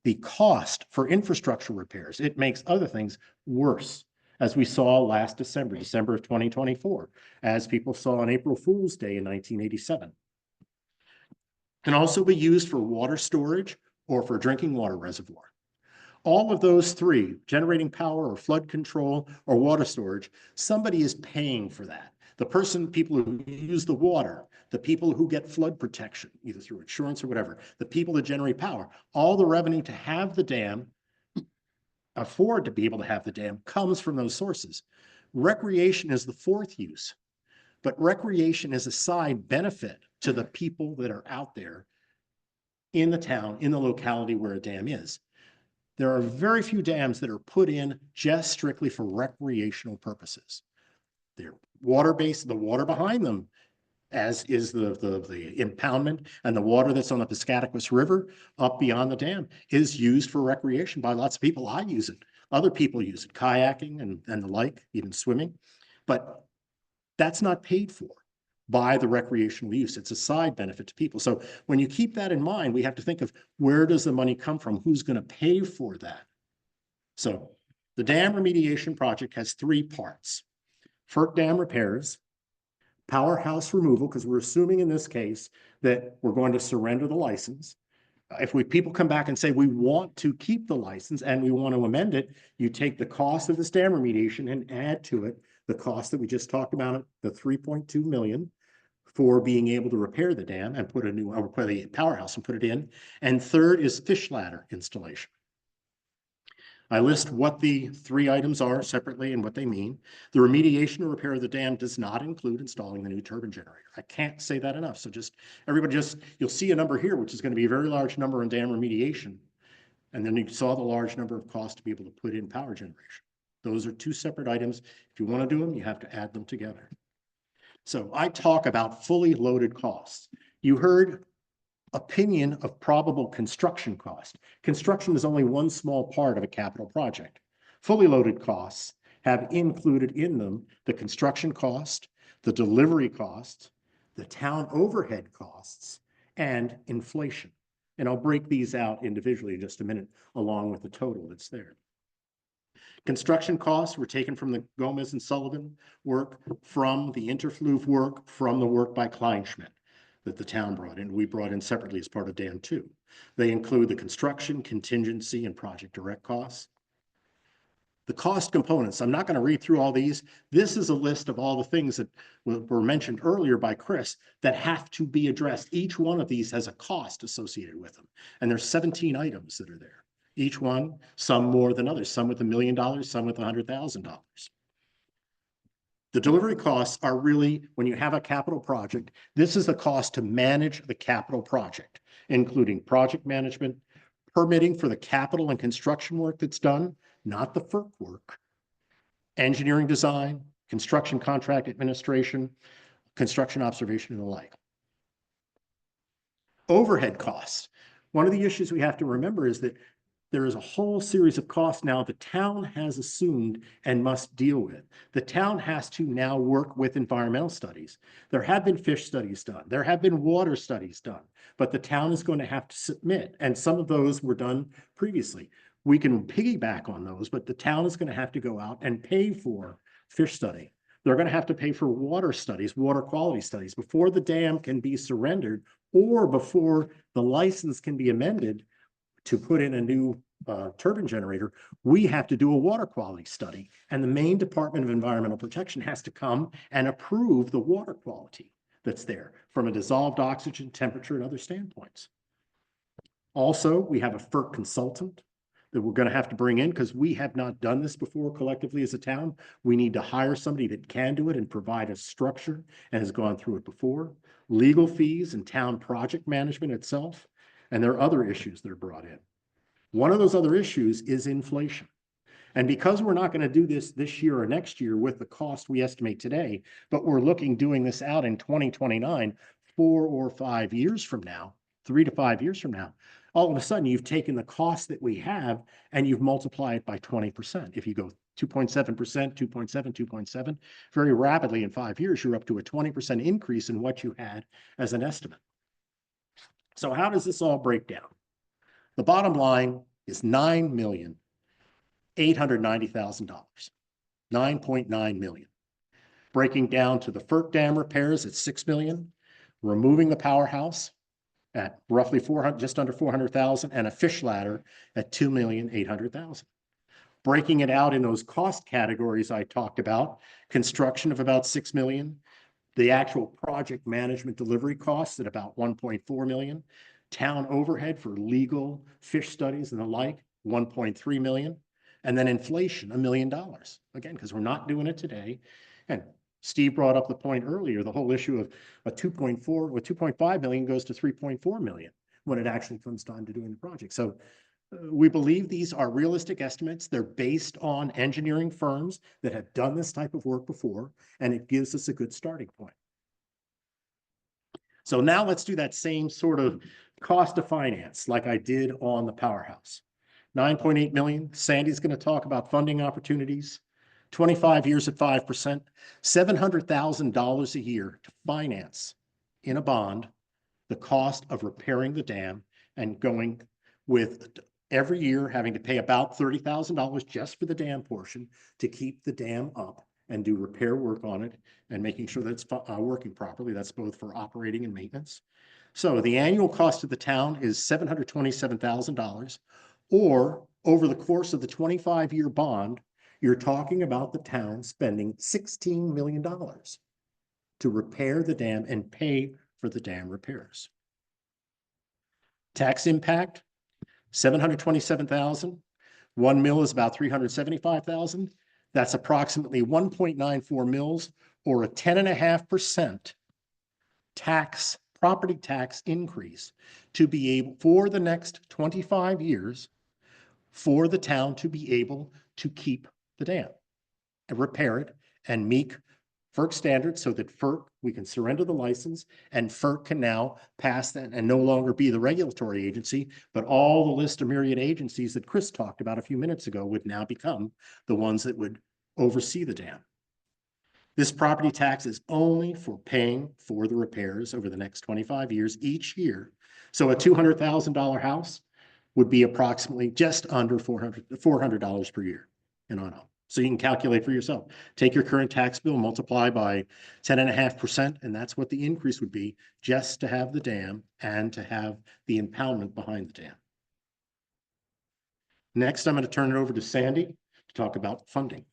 the cost for infrastructure repairs, it makes other things worse, as we saw last December, December of 2024, as people saw on April Fool's Day in 1987. Can also be used for water storage or for drinking water reservoir. All of those 3, generating power or flood control or water storage, somebody is paying for that. The people who use the water, the people who get flood protection, either through insurance or whatever, the people that generate power, all the revenue to have the dam, afford to be able to have the dam, comes from those sources. Recreation is the 4th use, but recreation is a side benefit to the people that are out there in the town, in the locality where a dam is. There are very few dams that are put in just strictly for recreational purposes. They're water-based, the water behind them, as is the impoundment, and the water that's on the Piscataquis River up beyond the dam is used for recreation by lots of people. I use it. Other people use it, kayaking and the like, even swimming. But that's not paid for by the recreational use. It's a side benefit to people. So when you keep that in mind, we have to think of where does the money come from? Who's going to pay for that? So the dam remediation project has 3 parts. FERC dam repairs, powerhouse removal, because we're assuming in this case that we're going to surrender the license. If people come back and say we want to keep the license and we want to amend it, you take the cost of this dam remediation and add to it the cost that we just talked about, the 3.2 million for being able to repair the dam and put a new, or put the powerhouse and put it in. And 3rd is fish ladder installation. I list what the 3 items are separately and what they mean. The remediation or repair of the dam does not include installing the new turbine generator. I can't say that enough. So you'll see a number here, which is going to be a very large number on dam remediation. And then you saw the large number of costs to be able to put in power generation. Those are 2 separate items. If you want to do them, you have to add them together. So I talk about fully loaded costs. You heard opinion of probable construction cost. Construction is only one small part of a capital project. Fully loaded costs have included in them the construction cost, the delivery cost, the town overhead costs, and inflation. And I'll break these out individually in just a minute, along with the total that's there. Construction costs were taken from the Gomez and Sullivan work, from the Interfluve work, from the work by Kleinschmidt that the town brought in. We brought in separately as part of Dam 2. They include the construction, contingency, and project direct costs. The cost components, I'm not going to read through all these. This is a list of all the things that were mentioned earlier by Chris that have to be addressed. Each one of these has a cost associated with them. And there's 17 items that are there. Each one, some more than others, some with $1 million, some with $100,000. The delivery costs are really, when you have a capital project, this is the cost to manage the capital project, including project management, permitting for the capital and construction work that's done, not the FERC work, engineering design, construction contract administration, construction observation, and the like. Overhead costs. One of the issues we have to remember is that there is a whole series of costs now the town has assumed and must deal with. The town has to now work with environmental studies. There have been fish studies done. There have been water studies done, but the town is going to have to submit. And some of those were done previously. We can piggyback on those, but the town is going to have to go out and pay for fish study. They're going to have to pay for water studies, water quality studies. Before the dam can be surrendered, or before the license can be amended to put in a new turbine generator, we have to do a water quality study. And the Maine Department of Environmental Protection has to come and approve the water quality that's there from a dissolved oxygen, temperature, and other standpoints. Also, we have a FERC consultant that we're going to have to bring in because we have not done this before collectively as a town. We need to hire somebody that can do it and provide a structure and has gone through it before. Legal fees and town project management itself. And there are other issues that are brought in. One of those other issues is inflation. And because we're not going to do this year or next year with the cost we estimate today, but we're doing this out in 2029, 4 or 5 years from now, 3 to 5 years from now, all of a sudden you've taken the cost that we have and you've multiplied it by 20%. If you go 2.7%, 2.7, 2.7, very rapidly in 5 years, you're up to a 20% increase in what you had as an estimate. So how does this all break down? The bottom line is $9,890,000, $9.9 million. Breaking down to the FERC dam repairs at $6 million, removing the powerhouse at roughly 400, just under 400,000, and a fish ladder at 2,800,000. Breaking it out in those cost categories I talked about, construction of about 6 million, the actual project management delivery costs at about 1.4 million, town overhead for legal, fish studies and the like, 1.3 million, and then inflation, $1 million. Again, because we're not doing it today. And Steve brought up the point earlier, the whole issue of a 2.5 million goes to 3.4 million when it actually comes time to doing the project. So we believe these are realistic estimates. They're based on engineering firms that have done this type of work before, and it gives us a good starting point. So now let's do that same sort of cost of finance like I did on the powerhouse. 9.8 million. Sandy's going to talk about funding opportunities. 25 years at 5%, $700,000 a year to finance in a bond the cost of repairing the dam and going with every year having to pay about $30,000 just for the dam portion to keep the dam up and do repair work on it and making sure that it's working properly. That's both for operating and maintenance. So the annual cost of the town is $727,000, or over the course of the 25-year bond, you're talking about the town spending $16 million to repair the dam and pay for the dam repairs. Tax impact, $727,000. 1 mil is about $375,000. That's approximately 1.94 mils, or a 10.5% tax, property tax increase to be able, for the next 25 years, for the town to be able to keep the dam and repair it and meet FERC standards so that FERC, we can surrender the license and FERC can now pass that and no longer be the regulatory agency, but all the list of myriad agencies that Chris talked about a few minutes ago would now become the ones that would oversee the dam. This property tax is only for paying for the repairs over the next 25 years each year. So a $200,000 house would be approximately just under $400 per year in on-off. So you can calculate for yourself. Take your current tax bill, multiply by 10.5%, and that's what the increase would be just to have the dam and to have the impoundment behind the dam. Next, I'm going to turn it over to Sandy to talk about funding.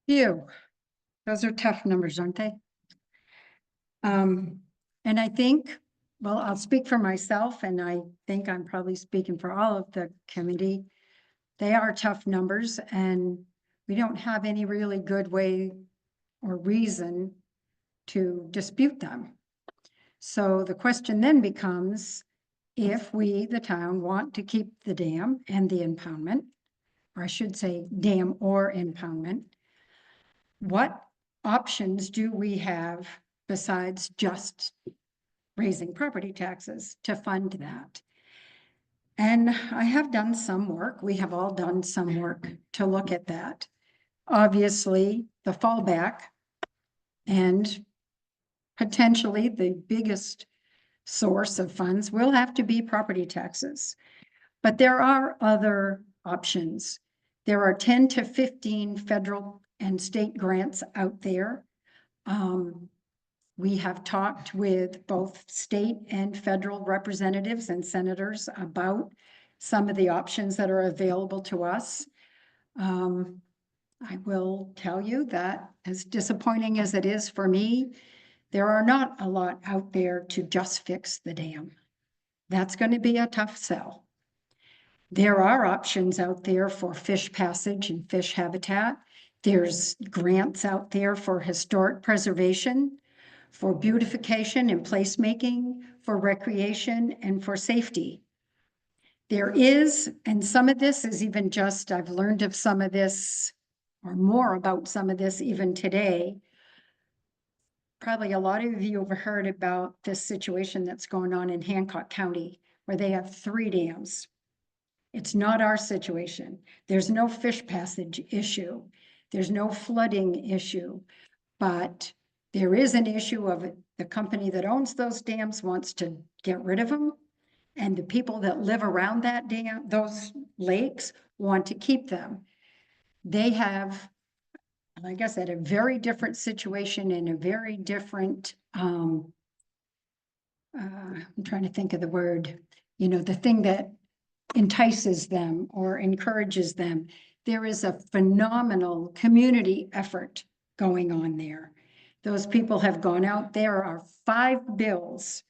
Phew, those are tough numbers, aren't they? And I think, well, I'll speak for myself, and I think I'm probably speaking for all of the committee. They are tough numbers, and we don't have any really good way or reason to dispute them. So the question then becomes, if we, the town, want to keep the dam and the impoundment, or I should say dam or impoundment, what options do we have besides just raising property taxes to fund that? And I have done some work. We have all done some work to look at that. Obviously, the fallback and potentially the biggest source of funds will have to be property taxes. But there are other options. There are 10 to 15 federal and state grants out there. We have talked with both state and federal representatives and senators about some of the options that are available to us. I will tell you that as disappointing as it is for me, there are not a lot out there to just fix the dam. That's going to be a tough sell. There are options out there for fish passage and fish habitat. There's grants out there for historic preservation, for beautification and placemaking, for recreation, and for safety. There is, and some of this is even just, I've learned of some of this, or more about some of this even today. Probably a lot of you have heard about this situation that's going on in Hancock County, where they have 3 dams. It's not our situation. There's no fish passage issue. There's no flooding issue, but there is an issue of the company that owns those dams wants to get rid of them. And the people that live around that dam, those lakes, want to keep them. They have, like I said, a very different situation and a very different, I'm trying to think of the word, the thing that entices them or encourages them. There is a phenomenal community effort going on there. Those people have gone out. There are 5 bills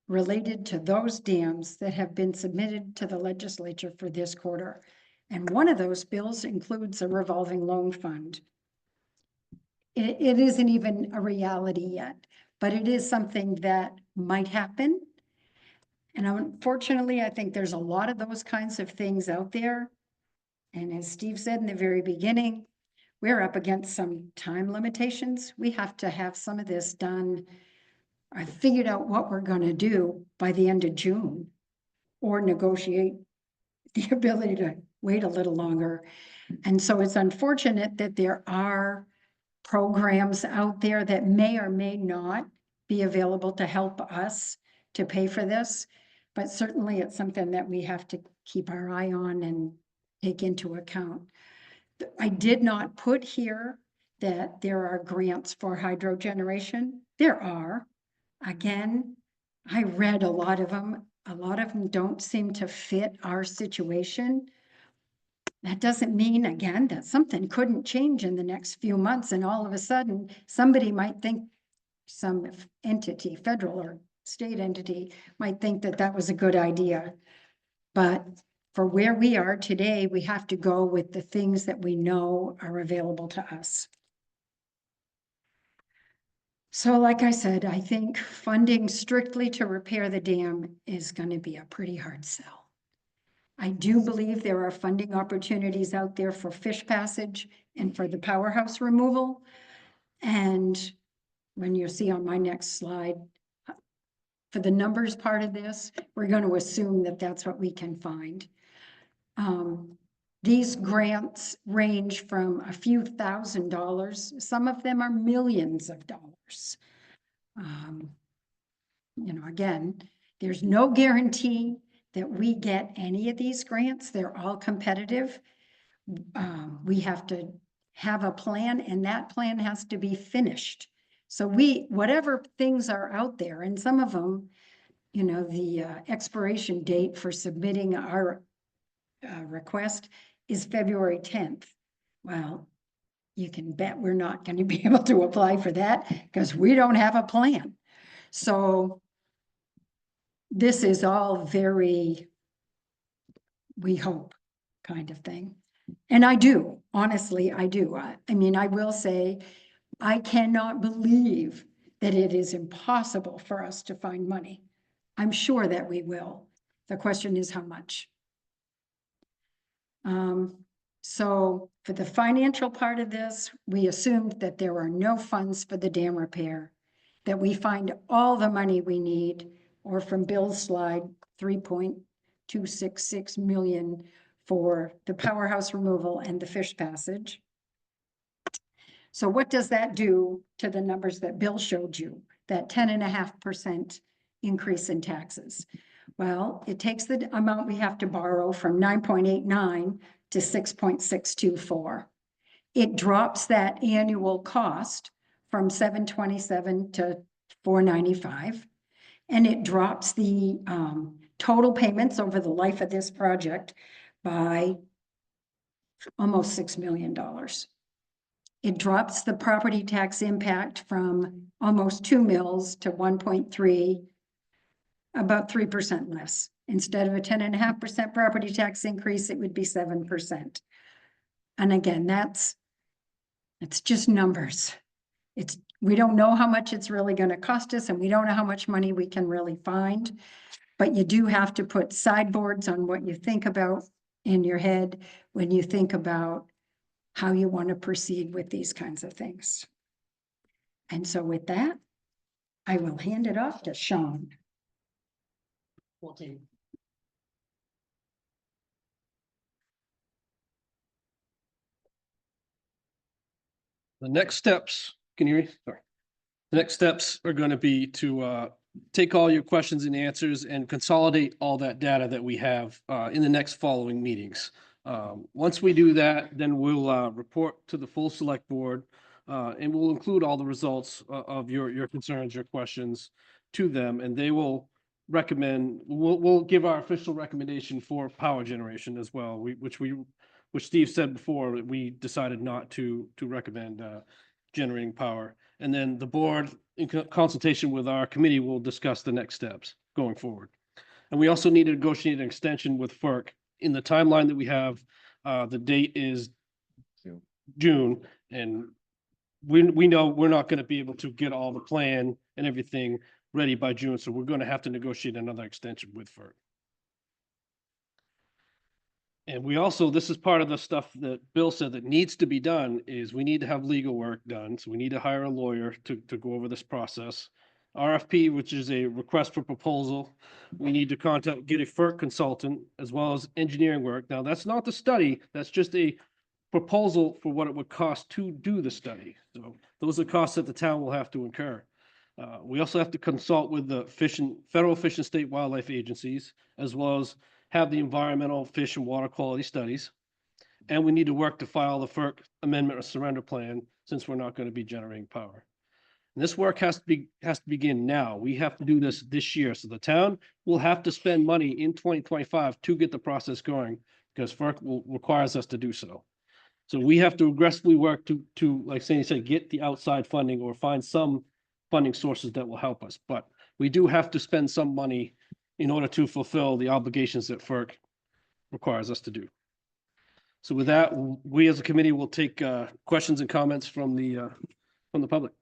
related to those dams that have been submitted to the legislature for this quarter. And one of those bills includes a revolving loan fund. It isn't even a reality yet, but it is something that might happen. And unfortunately, I think there's a lot of those kinds of things out there. And as Steve said in the very beginning, we're up against some time limitations. We have to have some of this done. I figured out what we're going to do by the end of June, or negotiate the ability to wait a little longer. And so it's unfortunate that there are programs out there that may or may not be available to help us to pay for this. But certainly it's something that we have to keep our eye on and take into account. I did not put here that there are grants for hydro generation. There are. Again, I read a lot of them. A lot of them don't seem to fit our situation. That doesn't mean, again, that something couldn't change in the next few months, and all of a sudden, somebody might think, some entity, federal or state entity, might think that that was a good idea. But for where we are today, we have to go with the things that we know are available to us. So like I said, I think funding strictly to repair the dam is going to be a pretty hard sell. I do believe there are funding opportunities out there for fish passage and for the powerhouse removal. And when you see on my next slide, for the numbers part of this, we're going to assume that that's what we can find. These grants range from a few $1,000s. Some of them are millions of dollars. Again, there's no guarantee that we get any of these grants. They're all competitive. We have to have a plan, and that plan has to be finished. So whatever things are out there, and some of them, the expiration date for submitting our request is February 10th. Well, you can bet we're not going to be able to apply for that because we don't have a plan. So this is all very, we hope, kind of thing. And I do, honestly, I do. I mean, I will say, I cannot believe that it is impossible for us to find money. I'm sure that we will. The question is how much. So for the financial part of this, we assumed that there are no funds for the dam repair, that we find all the money we need, or from Bill's slide, 3.266 million for the powerhouse removal and the fish passage. So what does that do to the numbers that Bill showed you, that 10.5% increase in taxes? Well, it takes the amount we have to borrow from 9.89 to 6.624. It drops that annual cost from 727 to 495. And it drops the total payments over the life of this project by almost $6 million. It drops the property tax impact from almost 2 mils to 1.3, about 3% less. Instead of a 10.5% property tax increase, it would be 7%. And again, it's just numbers. We don't know how much it's really going to cost us, and we don't know how much money we can really find. But you do have to put sideboards on what you think about in your head when you think about how you want to proceed with these kinds of things. And so with that, I will hand it off to Sean. The next steps, can you hear me? Sorry. The next steps are going to be to take all your questions and answers and consolidate all that data that we have in the next following meetings. Once we do that, then we'll report to the full select board and we'll include all the results of your concerns, your questions to them, and they will recommend, we'll give our official recommendation for power generation as well, which Steve said before, we decided not to recommend generating power. And then the board, in consultation with our committee, will discuss the next steps going forward. And we also need to negotiate an extension with FERC in the timeline that we have. The date is June, and we know we're not going to be able to get all the plan and everything ready by June, so we're going to have to negotiate another extension with FERC. And we also, this is part of the stuff that Bill said that needs to be done, is we need to have legal work done. So we need to hire a lawyer to go over this process. RFP, which is a request for proposal. We need to get a FERC consultant as well as engineering work. Now, that's not the study, that's just a proposal for what it would cost to do the study. So those are costs that the town will have to incur. We also have to consult with the federal fish and state wildlife agencies, as well as have the environmental, fish and water quality studies. And we need to work to file the FERC amendment or surrender plan, since we're not going to be generating power. And this work has to begin now. We have to do this year. So the town will have to spend money in 2025 to get the process going, because FERC requires us to do so. So we have to aggressively work to, like Sandy said, get the outside funding or find some funding sources that will help us. But we do have to spend some money in order to fulfill the obligations that FERC requires us to do. So with that, we as a committee will take questions and comments from the public.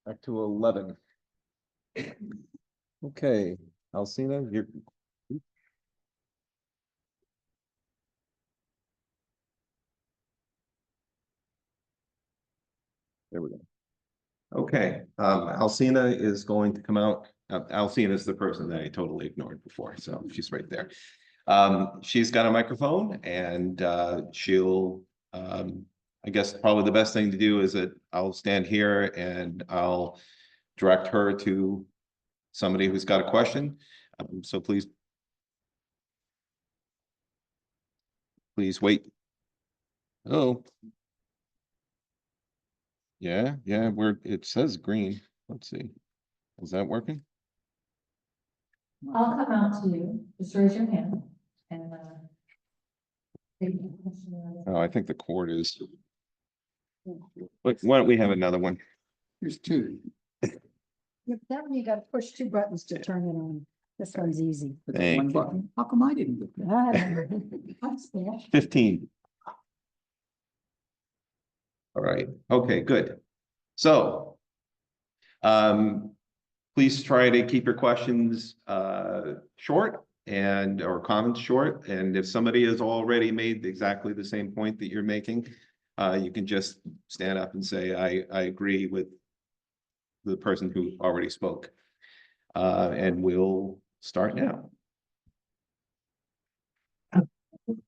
Back to 11. Okay, Alcina, you're. There we go. Okay, Alcina is going to come out. Alcina is the person that I totally ignored before, so she's right there. She's got a microphone, and she'll, I guess probably the best thing to do is that I'll stand here and I'll direct her to somebody who's got a question. So please wait. Oh. Yeah, it says green. Let's see. Is that working? I'll come out to you, just raise your hand and Oh, I think the cord is. But why don't we have another one? There's two. That one you got to push 2 buttons to turn it on. This one's easy. Thank One you. button. How come I didn't get that? That's fair. 15. All right, okay, good. So, please try to keep your questions short or comments short. And if somebody has already made exactly the same point that you're making, you can just stand up and say, I agree with the person who already spoke. And we'll start now.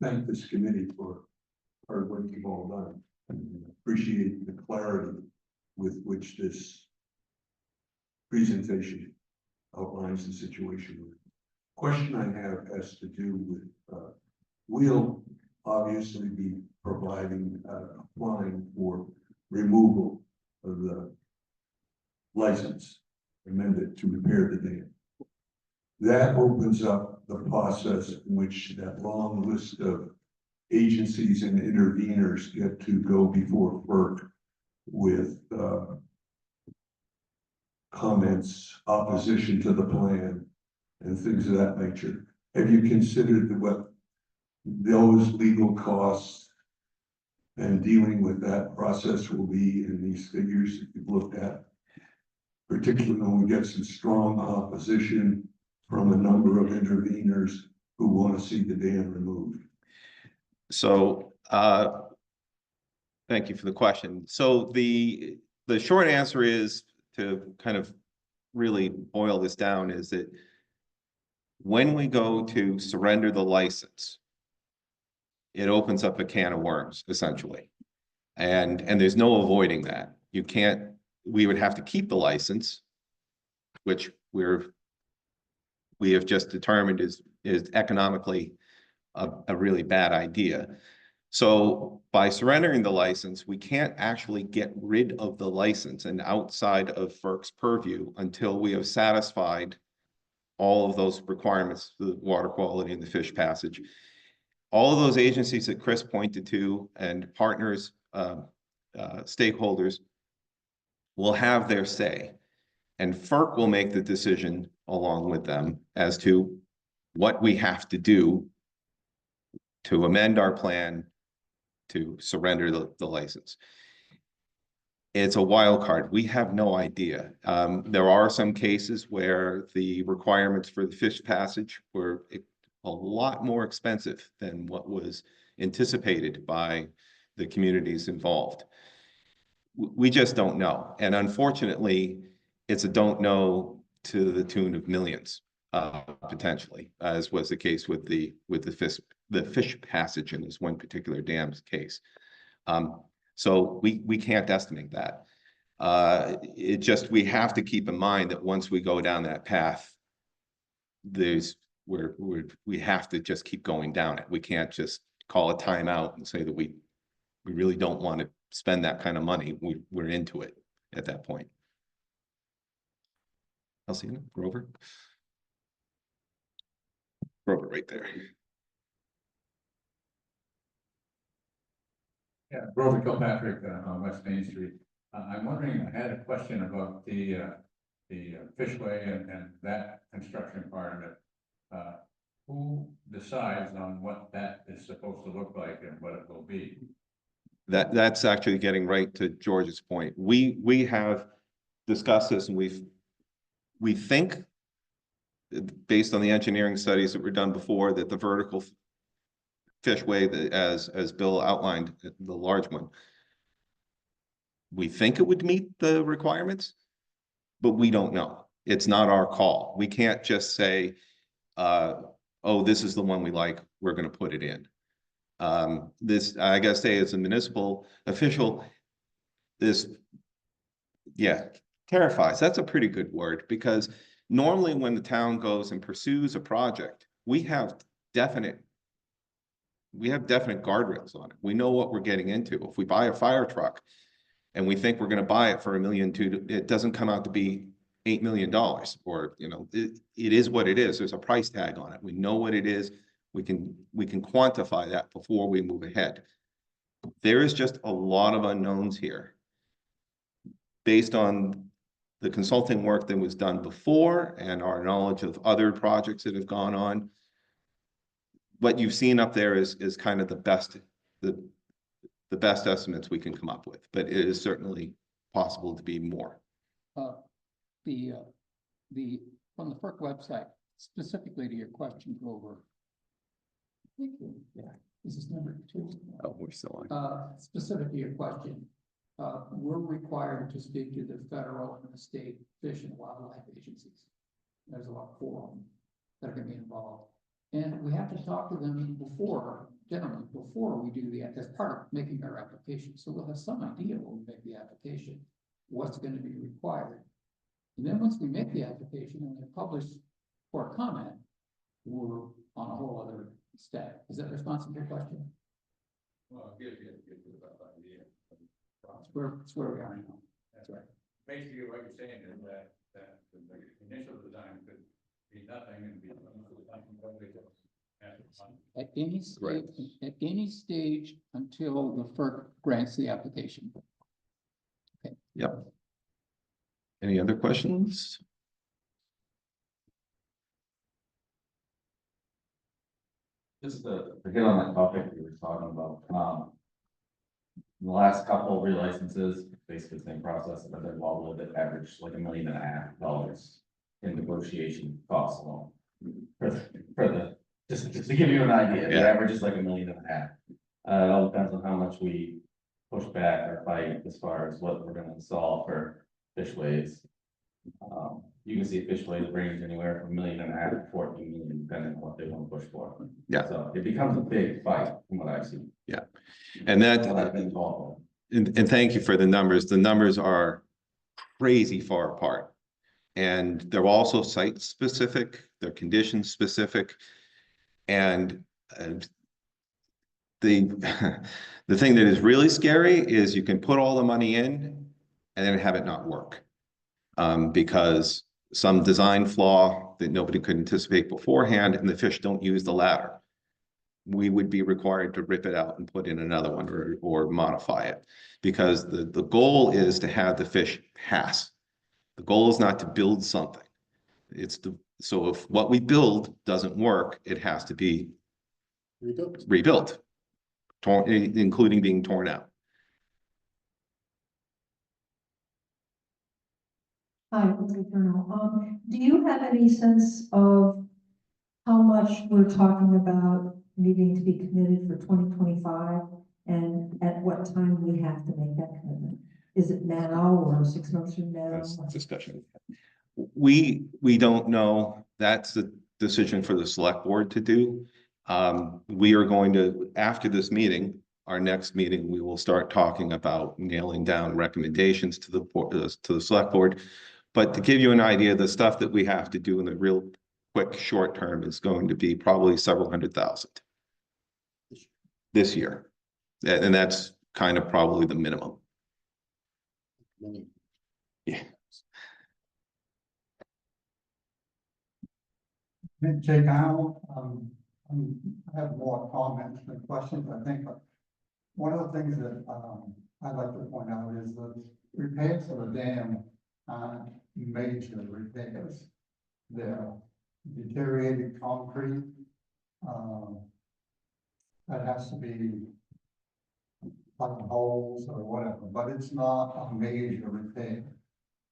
Thank this committee for hard work you've all done, and appreciate the clarity with which this presentation outlines the situation. Question I have has to do with, we'll obviously be providing, applying for removal of the license amended to repair the dam. That opens up the process in which that long list of agencies and interveners get to go before FERC with, comments, opposition to the plan, and things of that nature. Have you considered what those legal costs and dealing with that process will be in these figures that you've looked at? Particularly when we get some strong opposition from a number of interveners who want to see the dam removed. So, thank you for the question. So the short answer is, to kind of really boil this down, is that when we go to surrender the license, it opens up a can of worms, essentially. And there's no avoiding that. You can't, we would have to keep the license, which we have just determined is economically a really bad idea. So by surrendering the license, we can't actually get rid of the license and outside of FERC's purview until we have satisfied all of those requirements, the water quality and the fish passage. All of those agencies that Chris pointed to and partners, stakeholders will have their say, and FERC will make the decision along with them as to what we have to do to amend our plan to surrender the license. It's a wild card. We have no idea. There are some cases where the requirements for the fish passage were a lot more expensive than what was anticipated by the communities involved. We just don't know. And unfortunately, it's a don't know to the tune of millions, potentially, as was the case with the fish passage in this one particular dam's case. So we can't estimate that. We have to keep in mind that once we go down that path, we have to just keep going down it. We can't just call a timeout and say that we really don't want to spend that kind of money. We're into it at that point. Alcina, Grover right there. Yeah, Grover Kilpatrick on West Main Street. I'm wondering, I had a question about the fishway and that construction part of it. Who decides on what that is supposed to look like and what it will be? That's actually getting right to George's point. We have discussed this, and we think, based on the engineering studies that were done before, that the vertical fishway, that as Bill outlined, the large one, we think it would meet the requirements, but we don't know. It's not our call. We can't just say, oh, this is the one we like, we're going to put it in. This, I gotta say, as a municipal official, this, yeah, terrifies. That's a pretty good word, because normally when the town goes and pursues a project, we have definite guardrails on it. We know what we're getting into. If we buy a fire truck and we think we're going to buy it for $1.2 million, it doesn't come out to be $8 million, or, you know, it is what it is. There's a price tag on it. We know what it is. We can quantify that before we move ahead. There is just a lot of unknowns here based on the consulting work that was done before and our knowledge of other projects that have gone on. What you've seen up there is kind of the best estimates we can come up with, but it is certainly possible to be more. From the FERC website, specifically to your question, Grover. Yeah, this is number 2. Oh, we're still on. Specific to your question, we're required to speak to the federal and the state fish and wildlife agencies. There's about 4 of them that are going to be involved. And we have to talk to them generally before we do as part of making our application. So we'll have some idea when we make the application, what's going to be required. And then once we make the application and we publish for comment, we're on a whole other step. Is that responsive to your question? Well, give you a rough idea. It's where we are now. That's right. Basically, what you're saying is that the initial design could be nothing and be something totally different. At any stage until the FERC grants the application. Yep. Any other questions? Just to get on that topic you were talking about, the last couple of relicenses, basically the same process, but they're involved with it, average like $1.5 million in negotiation costs alone. Just to give you an idea, the Yeah. average is like $1.5 million. It all depends on how much we push back or fight as far as what we're gonna install for fishways. You can see fishways range anywhere from $1.5 million to 14 million, depending on what they want to push for. Yeah. So it becomes a big fight from what I've seen. And that, What I've been told. and thank you for the numbers. The numbers are crazy far apart. And they're also site specific, they're condition specific. And the, the thing that is really scary is you can put all the money in and then have it not work. Because some design flaw that nobody could anticipate beforehand and the fish don't use the ladder. We would be required to rip it out and put in another one or modify it. Because the goal is to have the fish pass. The goal is not to build something. So if what we build doesn't work, it has to be rebuilt, including being torn out. Hi, Lori Colonel. Do you have any sense of how much we're talking about needing to be committed for 2025? And at what time we have to make that commitment? Is it now or 6 months from now? That's discussion. We don't know. That's the decision for the select board to do. We are going to, after this meeting, our next meeting, we will start talking about nailing down recommendations to the select board. But to give you an idea, the stuff that we have to do in the real quick short term is going to be probably several $100,000 this year. And that's kind of probably the minimum. Yeah. Jake, I have more comments than questions, I think, but one of the things that, I'd like to point out is that repairs of the dam aren't major repairs. They're deteriorated concrete, that has to be like holes or whatever, but it's not a major repair.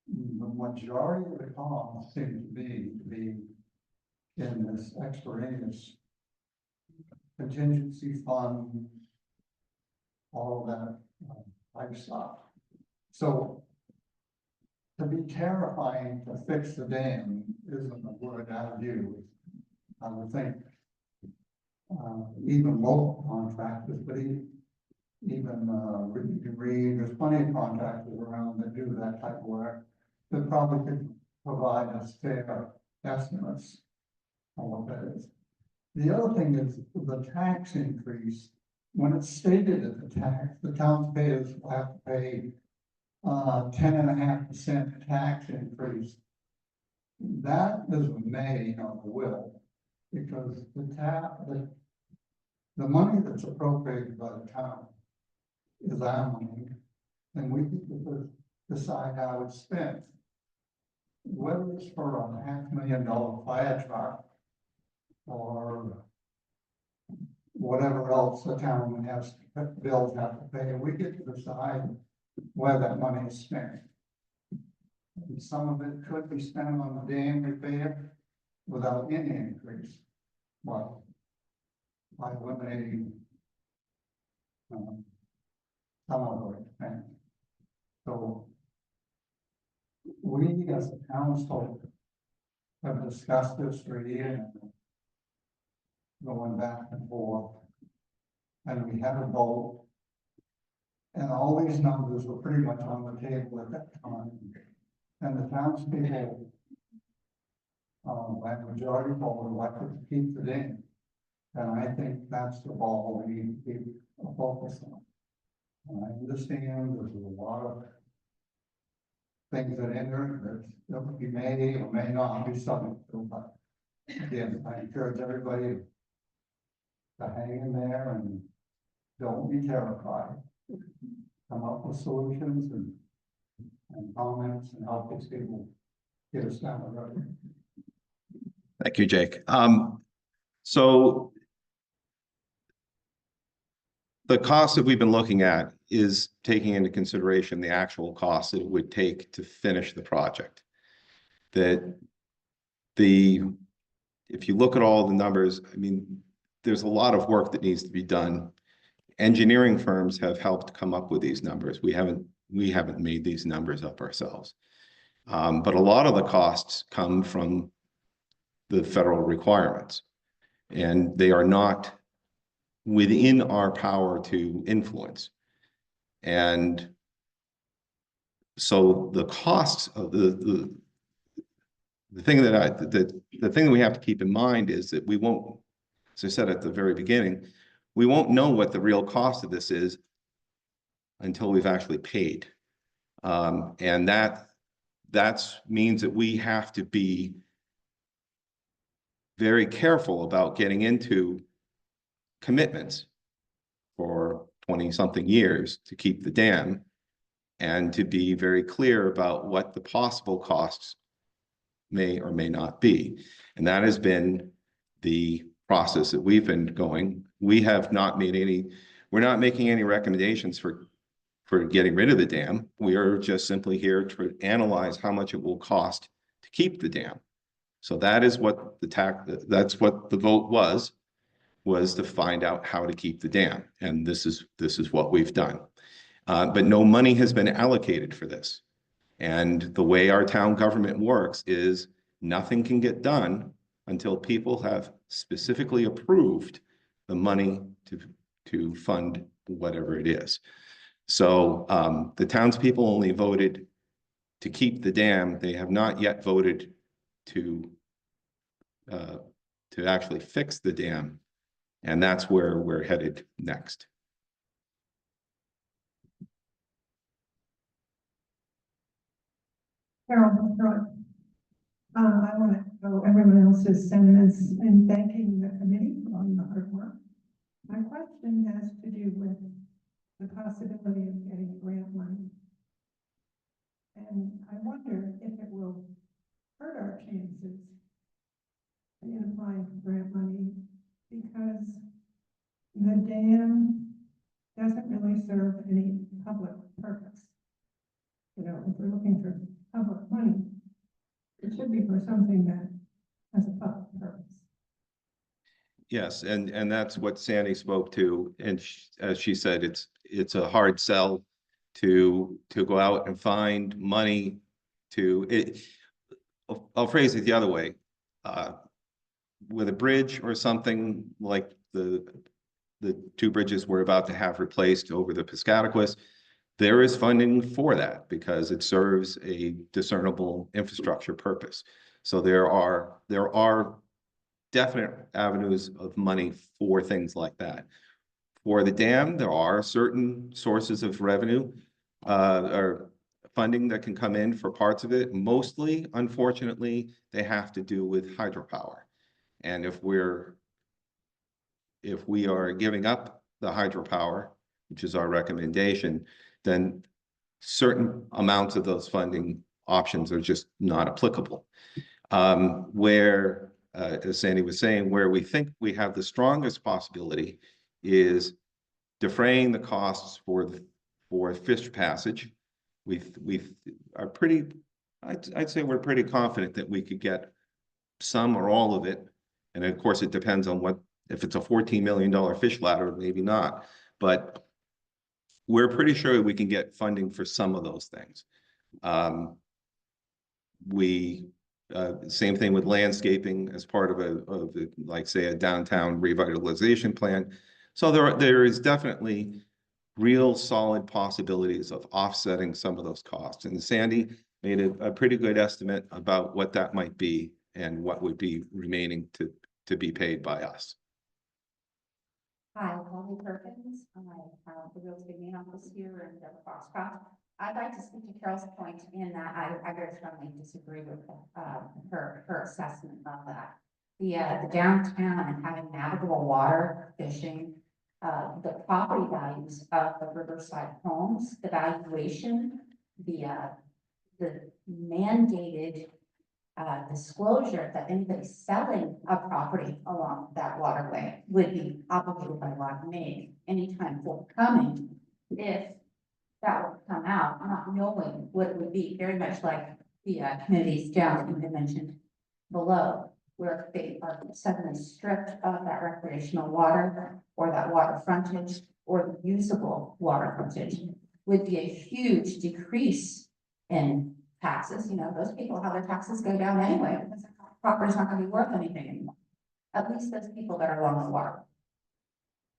The majority of the cost seems to be in this extraneous contingency fund, all of that type stuff. So to be terrifying to fix the dam isn't a word I would use. I would think even local contractors, but there's plenty of contractors around that do that type of work that probably could provide us fair estimates on what that is. The other thing is the tax increase. When it's stated that the taxpayers will have to pay 10.5% tax increase. That is a may on the will, because the money that's appropriated by the town is our money, and we can decide how it's spent. Whether it's for a $500,000 fire truck or whatever else the town has, bills have to pay, we get to decide where that money is spent. And some of it could be spent on the dam repair without any increase. Well, by eliminating some of the expense. So we as a council have discussed this for a year now, going back and forth, and we had a vote. And all these numbers were pretty much on the table at that time. and the townspeople, by majority vote elected to keep the dam. And I think that's the ball we need to keep a focus on. And I understand there's a lot of things that enter that we may or may not be subject to, but again, I encourage everybody to hang in there and don't be terrified. Come up with solutions and comments and help these people get us down the road. Thank you, Jake. So the cost that we've been looking at is taking into consideration the actual cost that it would take to finish the project. If you look at all the numbers, I mean, there's a lot of work that needs to be done. Engineering firms have helped come up with these numbers. We haven't made these numbers up ourselves. But a lot of the costs come from the federal requirements, and they are not within our power to influence. And so the costs of the thing that we have to keep in mind is that we won't, as I said at the very beginning, we won't know what the real cost of this is until we've actually paid. And that means that we have to be very careful about getting into commitments for 20-something years to keep the dam, and to be very clear about what the possible costs may or may not be. And that has been the process that we've been going. We have not made we're not making any recommendations for getting rid of the dam. We are just simply here to analyze how much it will cost to keep the dam. So that is what that's what the vote was to find out how to keep the dam. And this is what we've done. But no money has been allocated for this. And the way our town government works is nothing can get done until people have specifically approved the money to fund whatever it is. So the townspeople only voted to keep the dam. They have not yet voted to actually fix the dam. And that's where we're headed next. Carol, I want to echo everyone else's sentiments in thanking the committee on the hard work. My question has to do with the possibility of getting grant money. And I wonder if it will hurt our chances in applying for grant money, because the dam doesn't really serve any public purpose. You know, if we're looking for public money, it should be for something that has a public purpose. Yes, and that's what Sandy spoke to, and as she said, it's a hard sell to go out and find money to it. I'll phrase it the other way. With a bridge or something like the two bridges we're about to have replaced over the Piscataquis, there is funding for that because it serves a discernible infrastructure purpose. So there are definite avenues of money for things like that. For the dam, there are certain sources of revenue or funding that can come in for parts of it. Mostly, unfortunately, they have to do with hydropower. And if we are giving up the hydropower, which is our recommendation, then certain amounts of those funding options are just not applicable. Where, as Sandy was saying, where we think we have the strongest possibility is defraying the costs for fish passage. We are pretty, I'd say we're pretty confident that we could get some or all of it. And of course, it depends on if it's a $14 million fish ladder, maybe not. But we're pretty sure we can get funding for some of those things. Same thing with landscaping as part of like say a downtown revitalization plan. So there is definitely real solid possibilities of offsetting some of those costs. And Sandy, made a pretty good estimate about what that might be and what would be remaining to be paid by us. Hi, Holly Perkins. I have the real estate main office here in Dover-Foxcroft. I'd like to speak to Carol's point in that I very strongly disagree with her assessment of that. The downtown and having navigable water, fishing, the property values of the riverside homes, the valuation, the mandated disclosure that anybody selling a property along that waterway would be obligated by law to make anytime forthcoming. If that would come out, not knowing what it would be, very much like the communities down that you mentioned below, where they are suddenly stripped of that recreational water or that water frontage or the usable water frontage, would be a huge decrease in taxes. You know, those people have their taxes go down anyway, because the property's not gonna be worth anything anymore. At least those people that are along the water.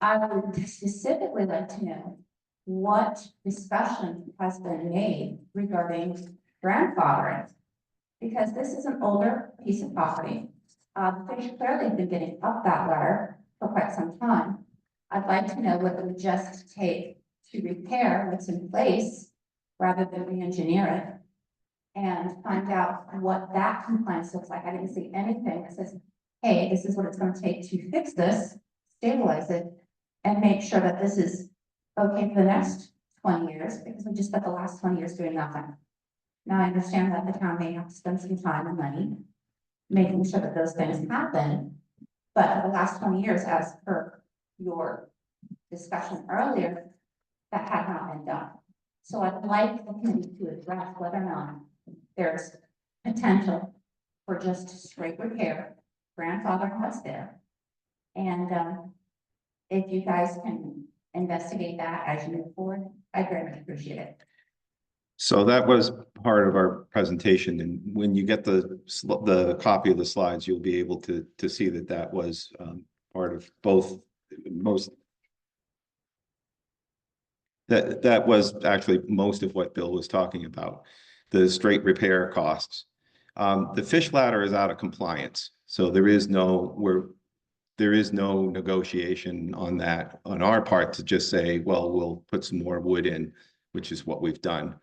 I would specifically like to know what discussion has been made regarding grandfathering. Because this is an older piece of property. The fish clearly have been getting up that ladder for quite some time. I'd like to know what it would just take to repair what's in place rather than re-engineer it. And find out what that compliance looks like. I didn't see anything that says, hey, this is what it's gonna take to fix this, stabilize it, and make sure that this is okay for the next 20 years, because we just spent the last 20 years doing nothing. Now, I understand that the town may have to spend some time and money making sure that those things happen, but for the last 20 years, as per your discussion earlier, that had not been done. So I'd like the committee to address whether or not there's potential for just straight repair, grandfather what's there. And if you guys can investigate that as you move forward, I'd very much appreciate it. So that was part of our presentation, and when you get the copy of the slides, you'll be able to see that that was part of both that was actually most of what Bill was talking about, the straight repair costs. The fish ladder is out of compliance, so there is no negotiation on that on our part to just say, well, we'll put some more wood in, which is what we've done.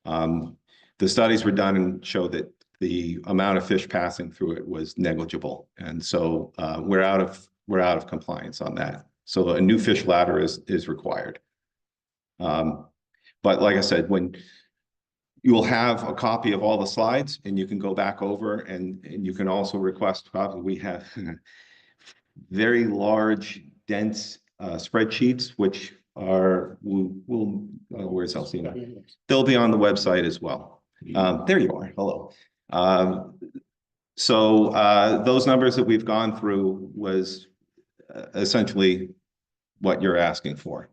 The studies were done and show that the amount of fish passing through it was negligible, and so we're out of compliance on that. So a new fish ladder is required. But like I said, when you will have a copy of all the slides, and you can go back over and you can also request a copy. We have very large, dense spreadsheets, which are where's Alcina? They'll be on the website as well. There you are. Hello. So those numbers that we've gone through was essentially what you're asking for.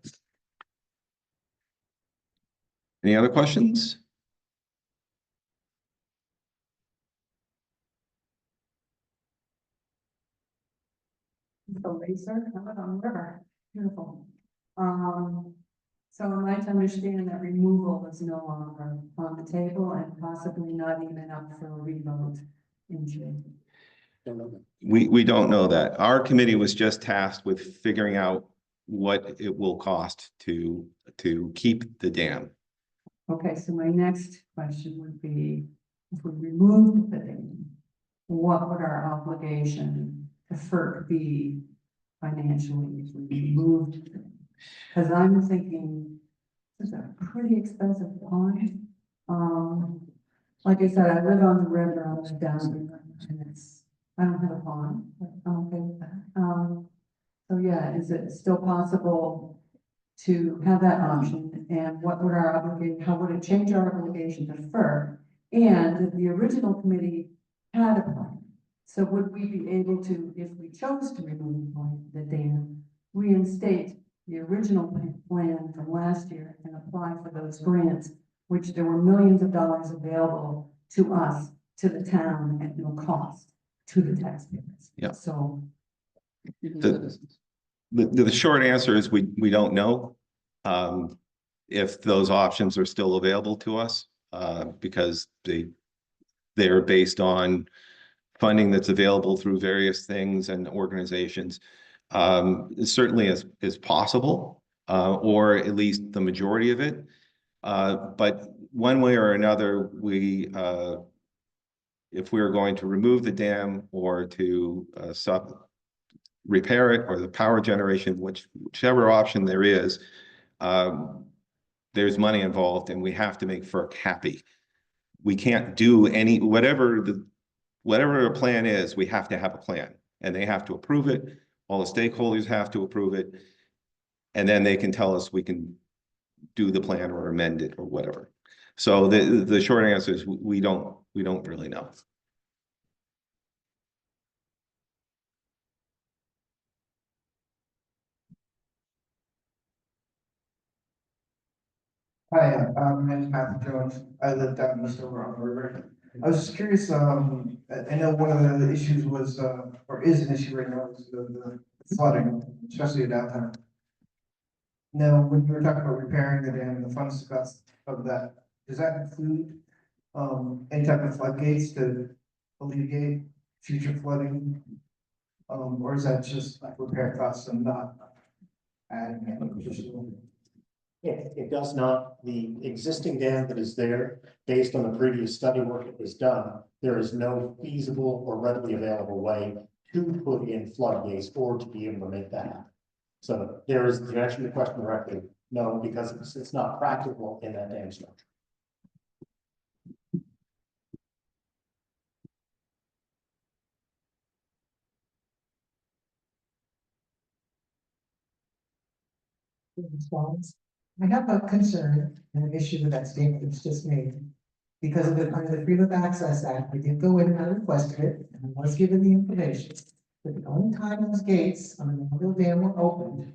Any other questions? The laser coming on the river, beautiful. So am I to understand that removal is no longer on the table and possibly not even up for a revote in June? We don't know that. Our committee was just tasked with figuring out what it will cost to keep the dam. Okay, so my next question would be, if we remove the dam, what would our obligation to FERC be financially if we removed the dam? Because I'm thinking, this is a pretty expensive pond. Like I said, I live on the river, I live down there, and I don't have a pond, but I'm okay with that. So yeah, is it still possible to have that option, and what would our obligation, how would it change our obligation to FERC? And the original committee had a plan. So would we be able to, if we chose to remove the dam, reinstate the original plan from last year and apply for those grants, which there were millions of dollars available to us, to the town at no cost to the taxpayers? Yeah. So The short answer is we don't know if those options are still available to us. because they're based on funding that's available through various things and organizations. It certainly is possible, or at least the majority of it. But one way or another, if we are going to remove the dam or to repair it, or the power generation, whichever option there is, there's money involved, and we have to make FERC happy. We can't do whatever the plan is, we have to have a plan, and they have to approve it. All the stakeholders have to approve it. And then they can tell us we can do the plan or amend it or whatever. So the short answer is we don't really know. Hi, my name is Matthew Jones. I live down east over on the river. I was just curious, I know one of the issues was, or is an issue right now, is the flooding, especially downtown. Now, when you were talking about repairing the dam, the funds cost of that, does that include, any type of floodgates to alleviate future flooding? Or is that just like repair costs and not adding additional? It does not. The existing dam that is there, based on the previous study work that was done, there is no feasible or readily available way to put in floodgates or to be able to make that happen. So there is, to answer the question directly, no, because it's not practical in that dam structure. I have a concern and an issue with that statement that's just made. Because of under the Freedom of Access Act, I did go in and I requested it, and I was given the information. But the only time those gates on the Mayo Dam were opened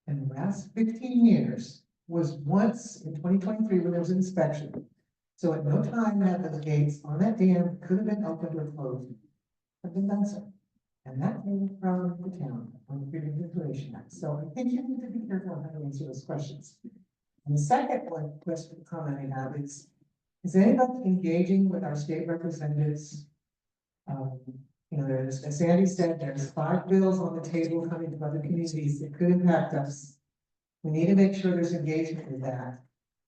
in the last 15 years was once in 2023 when there was an inspection. So at no time have those gates on that dam could have been opened or closed. Have been done so. And that came from the town on the Freedom of Information Act. So I think you need to be careful on how to answer those questions. And the second comment I have is anybody engaging with our state representatives? You know, as Sandy said, there's 5 bills on the table coming from other communities that could impact us. We need to make sure there's engagement with that.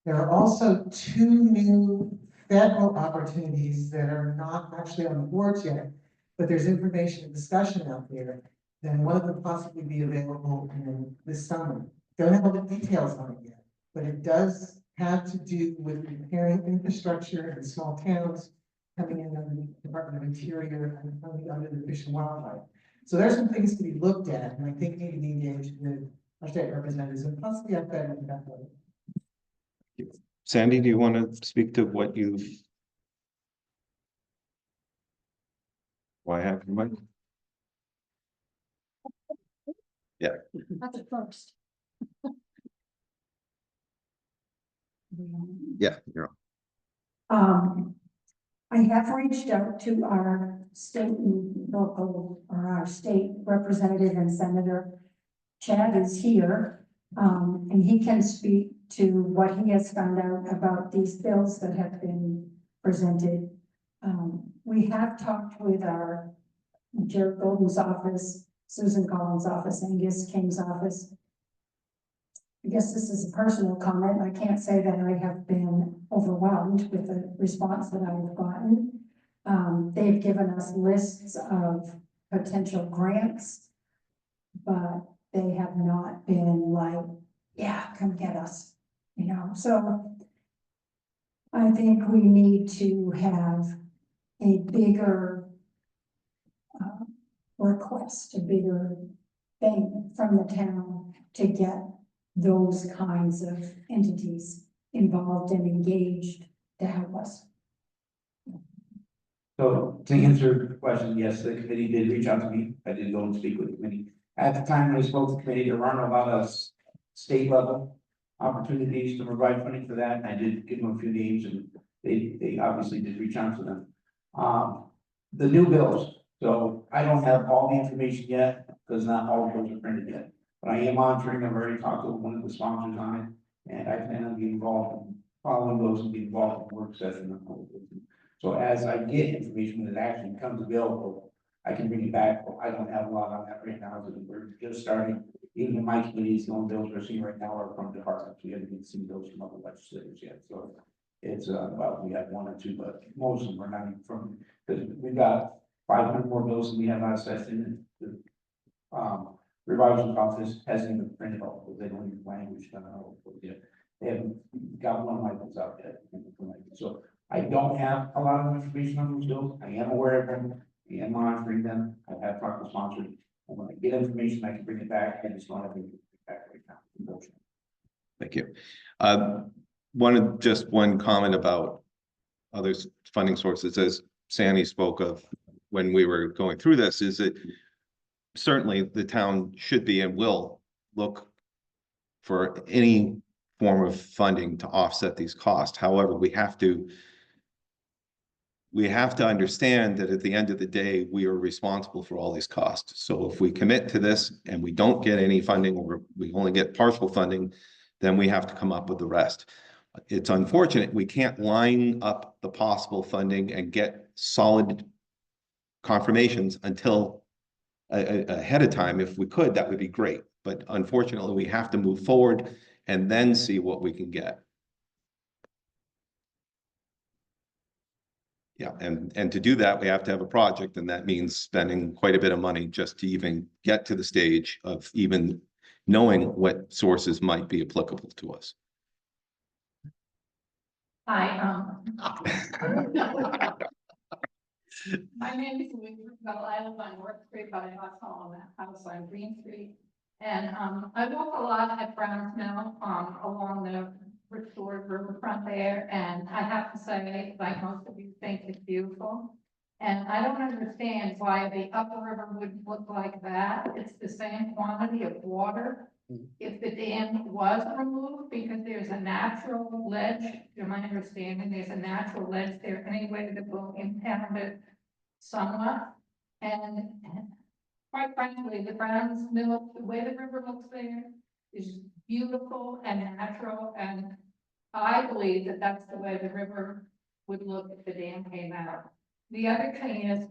There are also 2 new federal opportunities that are not actually on the boards yet, but there's information and discussion out there. Then one of them possibly be available in this summer. Don't have all the details on it yet, but it does have to do with repairing infrastructure in small towns coming in under the Department of Interior and coming under the Fish and Wildlife. So there's some things to be looked at, and I think need to be engaged with our state representatives and possibly our federal level. Sandy, do you want to speak to what you've? Why have you, Mike? Yeah. That's it first. Yeah, you're on. I have reached out to our state and local, or our state representative and senator. Chad is here, and he can speak to what he has found out about these bills that have been presented. We have talked with our Jared Golden's office, Susan Collins' office, Angus King's office. I guess this is a personal comment. I can't say that I have been overwhelmed with the response that I've gotten. They've given us lists of potential grants, but they have not been like, yeah, come get us, you know. So I think we need to have a bigger request, a bigger thing from the town to get those kinds of entities involved and engaged to help us. So to answer the question, yes, the committee did reach out to me. I did go and speak with the committee. At the time when I spoke to the committee, there aren't a lot of state level opportunities to provide funding for that. I did give them a few names and they obviously did reach out to them. The new bills. So I don't have all the information yet because not all of those are printed yet. But I am monitoring. I've already talked to one of the sponsors on it, and I plan on being involved following those and be involved in work session. So as I get information that actually becomes available, I can bring it back. I don't have a lot on that right now, but we're just starting. Even in my committees, the only bills we're seeing right now are from departments. We haven't seen those from other legislators yet, so. It's, well, we have one or two, but most of them are not even from, because we've got 500 more bills than we have out of session. And the revising office hasn't even printed all, because they don't even language done all yet. They haven't got one of my bills out yet. So I don't have a lot of information on those bills. I am aware of them. I am monitoring them. I have talked to sponsors. And when I get information, I can bring it back. I just don't have it back right now, unfortunately. Thank you. Just one comment about other funding sources, as Sandy spoke of when we were going through this, is that certainly the town should be and will look for any form of funding to offset these costs. However, we have to understand that at the end of the day, we are responsible for all these costs. So if we commit to this and we don't get any funding, or we only get partial funding, then we have to come up with the rest. It's unfortunate we can't line up the possible funding and get solid confirmations until ahead of time. If we could, that would be great. But unfortunately, we have to move forward and then see what we can get. Yeah, and to do that, we have to have a project, and that means spending quite a bit of money just to even get to the stage of even knowing what sources might be applicable to us. Hi, my name is Louise Bell. I live on North Street, but I also own a house on Green Street. And I walk a lot at Browns Mill along the restored riverfront there. And I have to say, like most of you think it's beautiful. And I don't understand why the upper river wouldn't look like that. It's the same quantity of water. If the dam was removed, because there's a natural ledge, to my understanding, there's a natural ledge there anyway that will impound it somewhat. And quite frankly, the Browns Mill, the way the river looks there is beautiful and natural. And I believe that that's the way the river would look if the dam came out. The other thing is,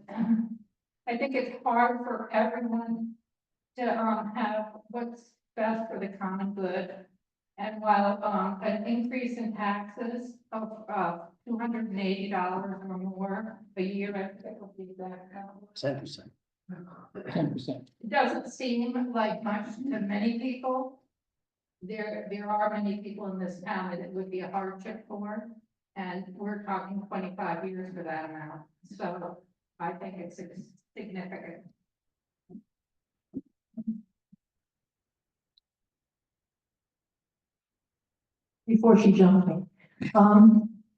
I think it's hard for everyone to have what's best for the common good. And while an increase in taxes of $280 or more a year, I think will be that 10%. 10%. it doesn't seem like much to many people. There are many people in this town that it would be a hardship for, and we're talking 25 years for that amount. So I think it's significant. Before she jumped me. I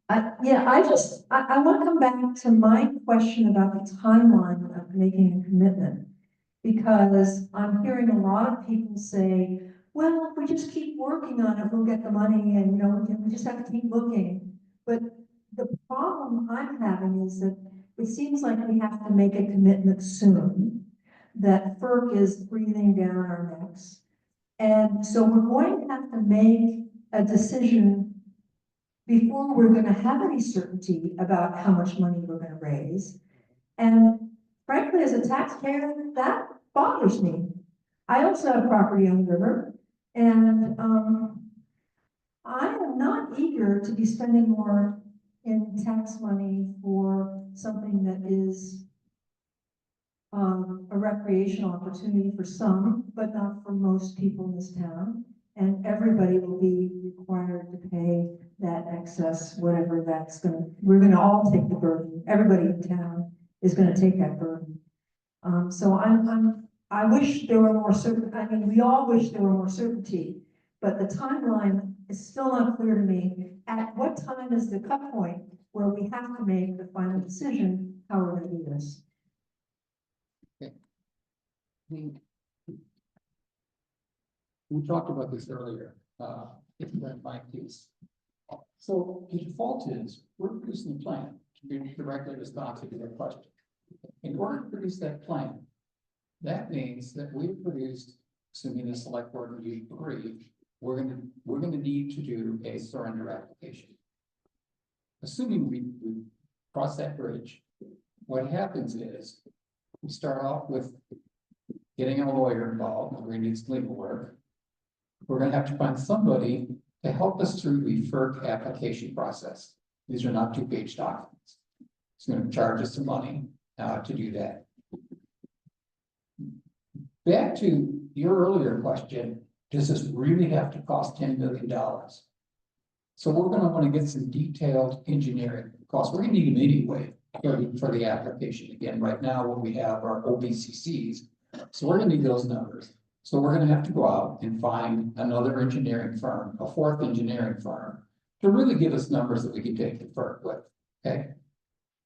want to come back to my question about the timeline of making a commitment. Because I'm hearing a lot of people say, well, if we just keep working on it, we'll get the money, and we just have to keep looking. But the problem I'm having is that it seems like we have to make a commitment soon, that FERC is breathing down our necks. And so we're going to have to make a decision before we're going to have any certainty about how much money we're going to raise. And frankly, as a taxpayer, that bothers me. I also have property on the river, and I am not eager to be spending more in tax money for something that is a recreational opportunity for some, but not for most people in this town. And everybody will be required to pay that excess, whatever that's we're gonna all take the burden. Everybody in town is gonna take that burden. So I wish there were more certainty. I mean, we all wish there were more certainty, but the timeline is still not clear to me. At what time is the cut point where we have to make the final decision how we're gonna do this? We talked about this earlier, if you read my piece. So the default is we're producing a plan to be directly responsive to their question. In order to produce that plan, that means that we've produced, assuming the select board and you agree, we're gonna need to do a surrender application. assuming we cross that bridge, what happens is we start off with getting a lawyer involved, we're gonna need some legal work. We're gonna have to find somebody to help us through the FERC application process. These are not 2-page documents. It's gonna charge us some money to do that. Back to your earlier question, does this really have to cost $10 million? So we're gonna wanna get some detailed engineering costs. We're gonna need them anyway for the application. Again, right now, what we have are OBCCs. So we're gonna need those numbers. So we're gonna have to go out and find another engineering firm, a fourth engineering firm, to really give us numbers that we can take to FERC with, okay?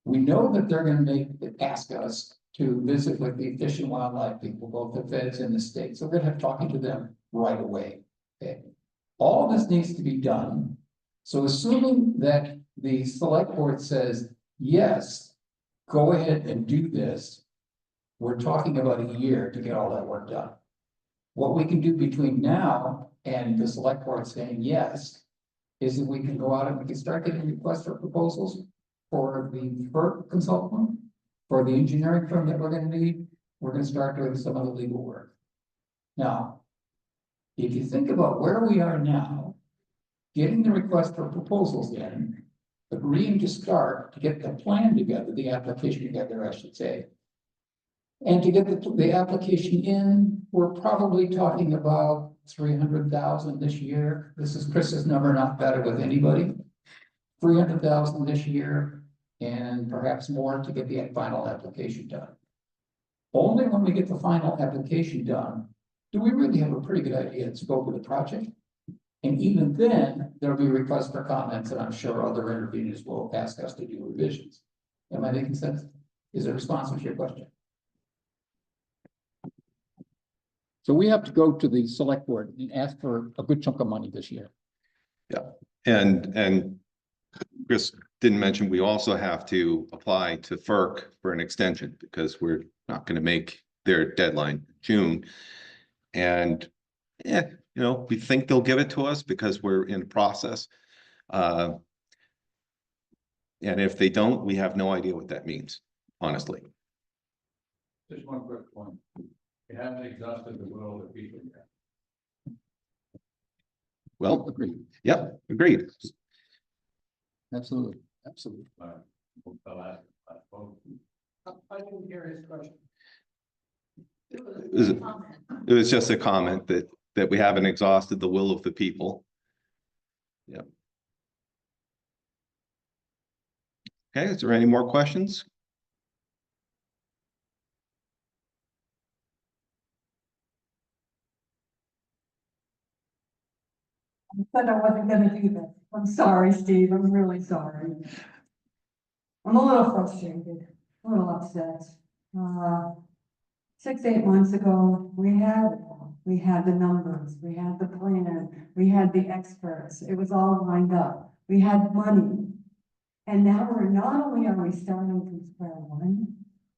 We know that they're gonna ask us to visit with the Fish and Wildlife people, both the feds and the state. So we're gonna have talking to them right away, okay? All this needs to be done. So assuming that the select board says, yes, go ahead and do this, we're talking about a year to get all that work done. What we can do between now and the select board saying yes, is that we can go out and we can start getting requests for proposals for the FERC consultant, for the engineering firm that we're gonna need. We're gonna start doing some of the legal work. Now, if you think about where we are now, getting the request for proposals in, agreeing to start to get the plan together, the application together, I should say. And to get the application in, we're probably talking about 300,000 this year. This is Chris's number, not better with anybody. 300,000 this year, and perhaps more to get the final application done. Only when we get the final application done, do we really have a pretty good idea of the scope of the project. And even then, there'll be requests for comments, and I'm sure other interveners will ask us to do revisions. Am I making sense? Is it responsive to your question? So we have to go to the select board and ask for a good chunk of money this year. Yeah, and Chris didn't mention, we also have to apply to FERC for an extension because we're not going to make their deadline June. And yeah, you know, we think they'll give it to us because we're in process. And if they don't, we have no idea what that means, honestly. Just one quick point. You haven't exhausted the will of the people yet. Well, Agreed. Yep, agreed. Absolutely, absolutely. The last vote. I didn't hear his question. It was just a comment that we haven't exhausted the will of the people. Yeah. Okay, is there any more questions? I said I wasn't gonna do this. I'm sorry, Steve. I'm really sorry. I'm a little frustrated, a little upset. 6, 8 months ago, we had the numbers, we had the plan, we had the experts. It was all lined up. We had money. And now not only are we starting from square one,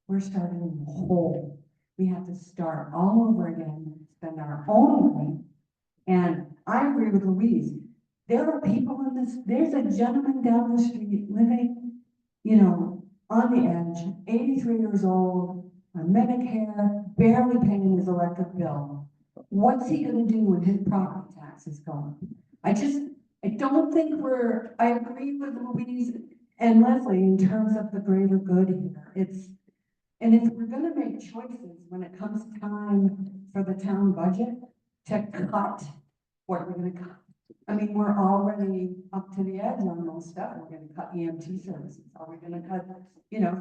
we're starting in the hole. We have to start all over again, spend our own money. And I agree with Louise. There are people in this, there's a gentleman down the street living, you know, on the edge, 83 years old, on Medicare, barely paying his electric bill. What's he gonna do when his property tax is gone? I don't think I agree with Louise and Leslie in terms of the greater good here. And if we're gonna make choices when it comes time for the town budget to cut, what we're gonna cut. I mean, we're already up to the edge on most stuff. We're gonna cut EMT services. Are we gonna cut,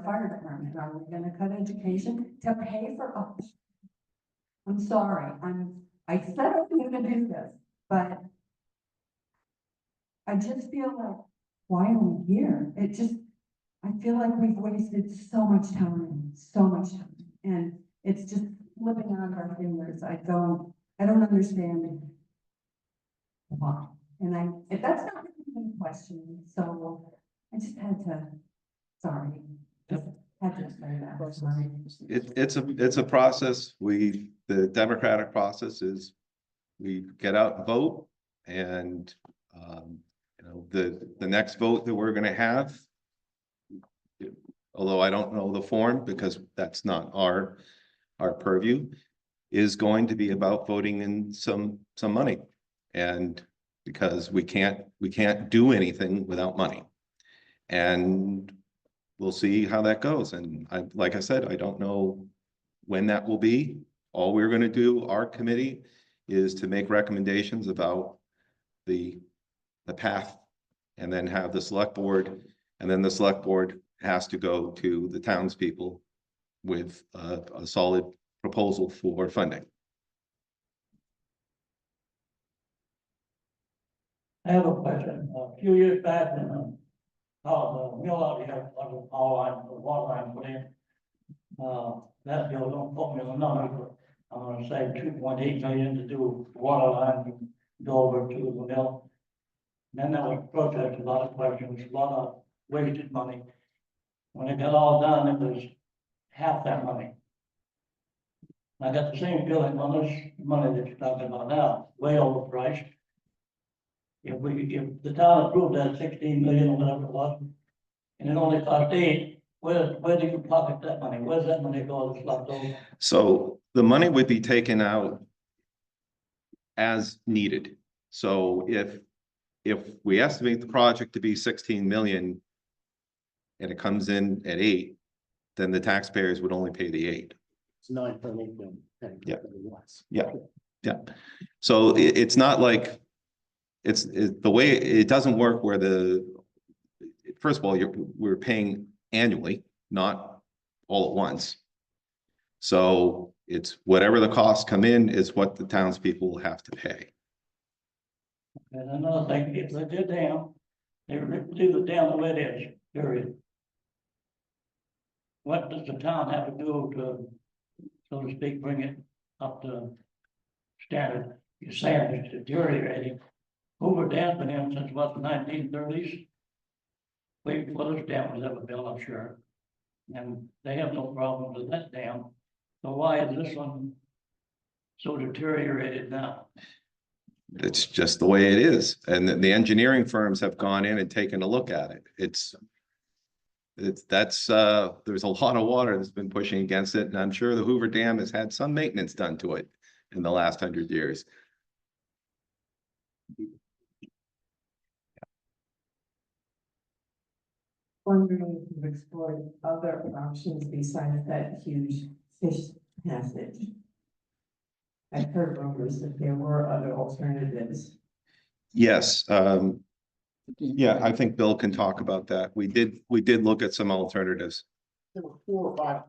fire department? Are we gonna cut education to pay for us? I'm sorry, I said I was gonna do this, but I just feel like, why are we here? I feel like we've wasted so much time, and it's just slipping out of our fingers. I don't understand why. And if that's not really a question, so I just had to, sorry. Just had to say that, sorry. It's a process. The democratic process is we get out and vote, and You know, the next vote that we're gonna have, although I don't know the form because that's not our purview, is going to be about voting in some money. And because we can't do anything without money. And we'll see how that goes. And like I said, I don't know when that will be. All we're gonna do, our committee, is to make recommendations about the path, and then have the select board, and then the select board has to go to the townspeople with a solid proposal for funding. I have a question. A few years back, when the mill out here, the power line, the water line put in. That bill, don't quote me on the number, but I'm gonna say 2.8 million to do water line from Dover to the mill. Then there was protest, a lot of questions, a lot of wasted money. When it got all done, it was half that money. I got the same feeling on this money that you're talking about now, way overpriced. If the town approved that 16 million or whatever it was, and it only cost 8, where do you pocket that money? Where's that money go that's left over? So the money would be taken out as needed. So if we estimate the project to be 16 million and it comes in at 8, then the taxpayers would only pay the 8. It's 9.8 million. Yeah. Yeah. So it's not like it's the way it doesn't work where first of all, we're paying annually, not all at once. So it's whatever the costs come in is what the townspeople will have to pay. And another thing, if they did dam, they leave the dam the way it is, period. What does the town have to do to, so to speak, bring it up to standard? You're saying it's deteriorating. Hoover Dam's been in since what, the 1930s? Way before this dam was ever built, I'm sure. And they have no problem with that dam. So why is this one so deteriorated now? It's just the way it is. And the engineering firms have gone in and taken a look at it. There's a lot of water that's been pushing against it. And I'm sure the Hoover Dam has had some maintenance done to it in the last 100 years. Wondering if you've explored other options besides that huge fish passage. I've heard rumors that there were other alternatives. Yes, yeah, I think Bill can talk about that. We did look at some alternatives. There were 4 or 5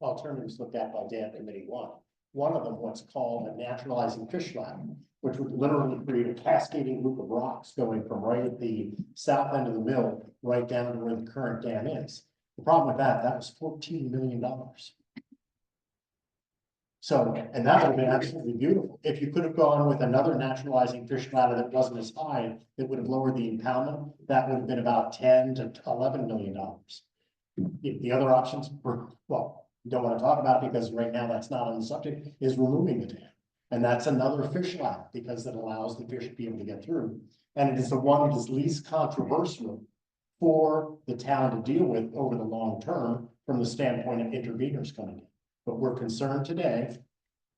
alternatives looked at by Dam Committee 1. One of them, what's called a naturalizing fish ladder, which would literally create a cascading loop of rocks going from right at the south end of the mill, right down to where the current dam is. The problem with that was $14 million. So, and that would have been absolutely beautiful. If you could have gone with another naturalizing fish ladder that wasn't as high, that would have lowered the impoundment, that would have been about $10 to $11 million. The other options were, well, don't want to talk about it because right now that's not on the subject, is removing the dam. And that's another fish ladder because it allows the fish to be able to get through. And it is the one that is least controversial for the town to deal with over the long term from the standpoint of interveners coming in. But we're concerned today,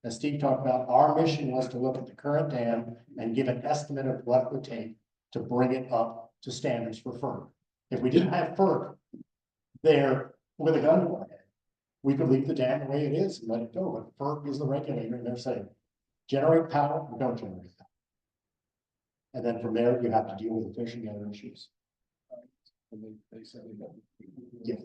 as Steve talked about, our mission was to look at the current dam and give an estimate of what it would take to bring it up to standards for FERC. If we didn't have FERC there with a gun to our head, we could leave the dam the way it is and let it go. But FERC is the regulator and they're saying, generate power or don't generate power. And then from there, you have to deal with the fish and the other issues. They said yeah.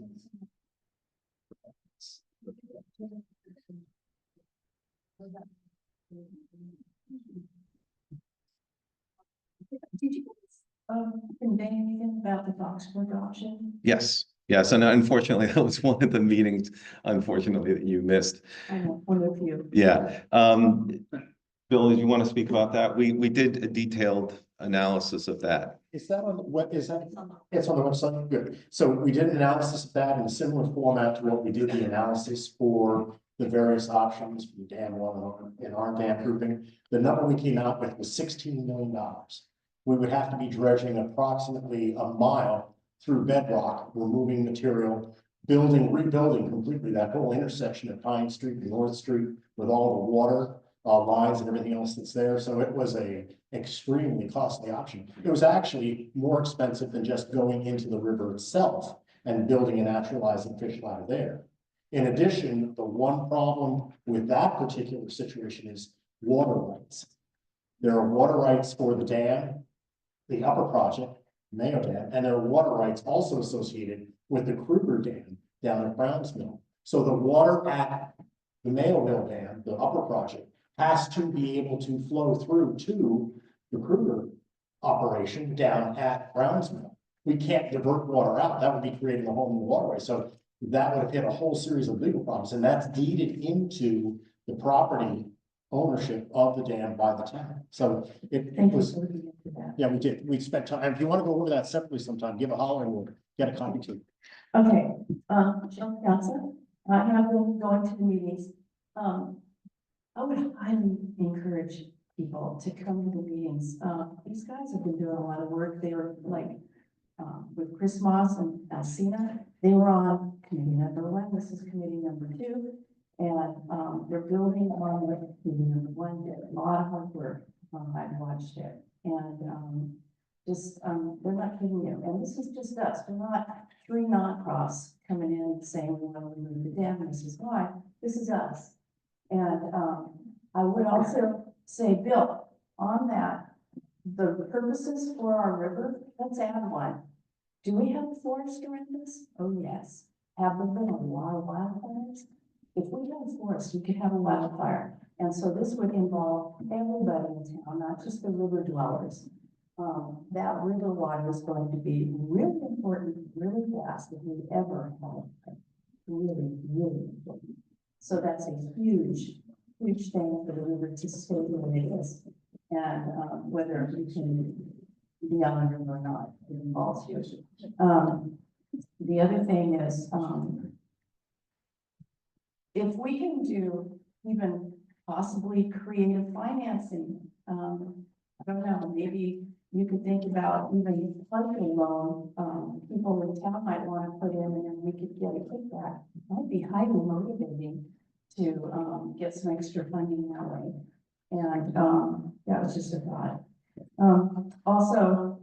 Did you convey anything about the Foxcroft option? Yes, and unfortunately, that was one of the meetings, unfortunately, that you missed. I know, one of you. Yeah. Bill, did you want to speak about that? We did a detailed analysis of that. Is that on what is that? It's on the website. Good. So we did an analysis of that in a similar format to what we did the analysis for the various options for dam 1 and our dam grouping. The number we came out with was $16 million. we would have to be dredging approximately a mile through bedrock, removing material, rebuilding completely that whole intersection of Pine Street and North Street with all the water lines and everything else that's there. So it was a extremely costly option. It was actually more expensive than just going into the river itself and building a naturalizing fish ladder there. In addition, the one problem with that particular situation is water rights. There are water rights for the dam, the upper project, Mayo Dam, and there are water rights also associated with the Kruger Dam down at Browns Mill. So the water at the Mayoville Dam, the upper project, has to be able to flow through to the Kruger operation down at Browns Mill. We can't divert water out. That would be creating a whole new waterway. So that would have hit a whole series of legal problems, and that's deeded into the property ownership of the dam by the town. So it was, yeah, we did. We spent time. If you want to go over that separately sometime, give a holler and we'll get a copy to you. Okay, Michelle Council, I have been going to the meetings. I would highly encourage people to come to the meetings. These guys have been doing a lot of work. They were like, with Chris Moss and Alcina, they were on committee number 1. This is committee number 2. And they're building on with committee number 1. Did a lot of hard work. I've watched it. And they're not kidding you. And this is just us. We're not 3 non-profs coming in and saying we want to remove the dam. This is why. This is us. And I would also say, Bill, on that, the purposes for our river, let's add one. Do we have a forest around this? Oh, yes. Have there been a lot of wildfires? If we had a forest, we could have a wildfire. And so this would involve everybody in town, not just the river dwellers. That river water is going to be really important, really fast if we ever have it. Really, really important. So that's a huge, huge thing for the river to stay where it is. And whether you can be on the river or not, it involves you. The other thing is, if we can do even possibly creative financing, I don't know, maybe you could think about even flooding loan, people in town might want to put in, and then we could get a kickback. It might be highly motivating to get some extra funding that way. And that was just a thought. Also,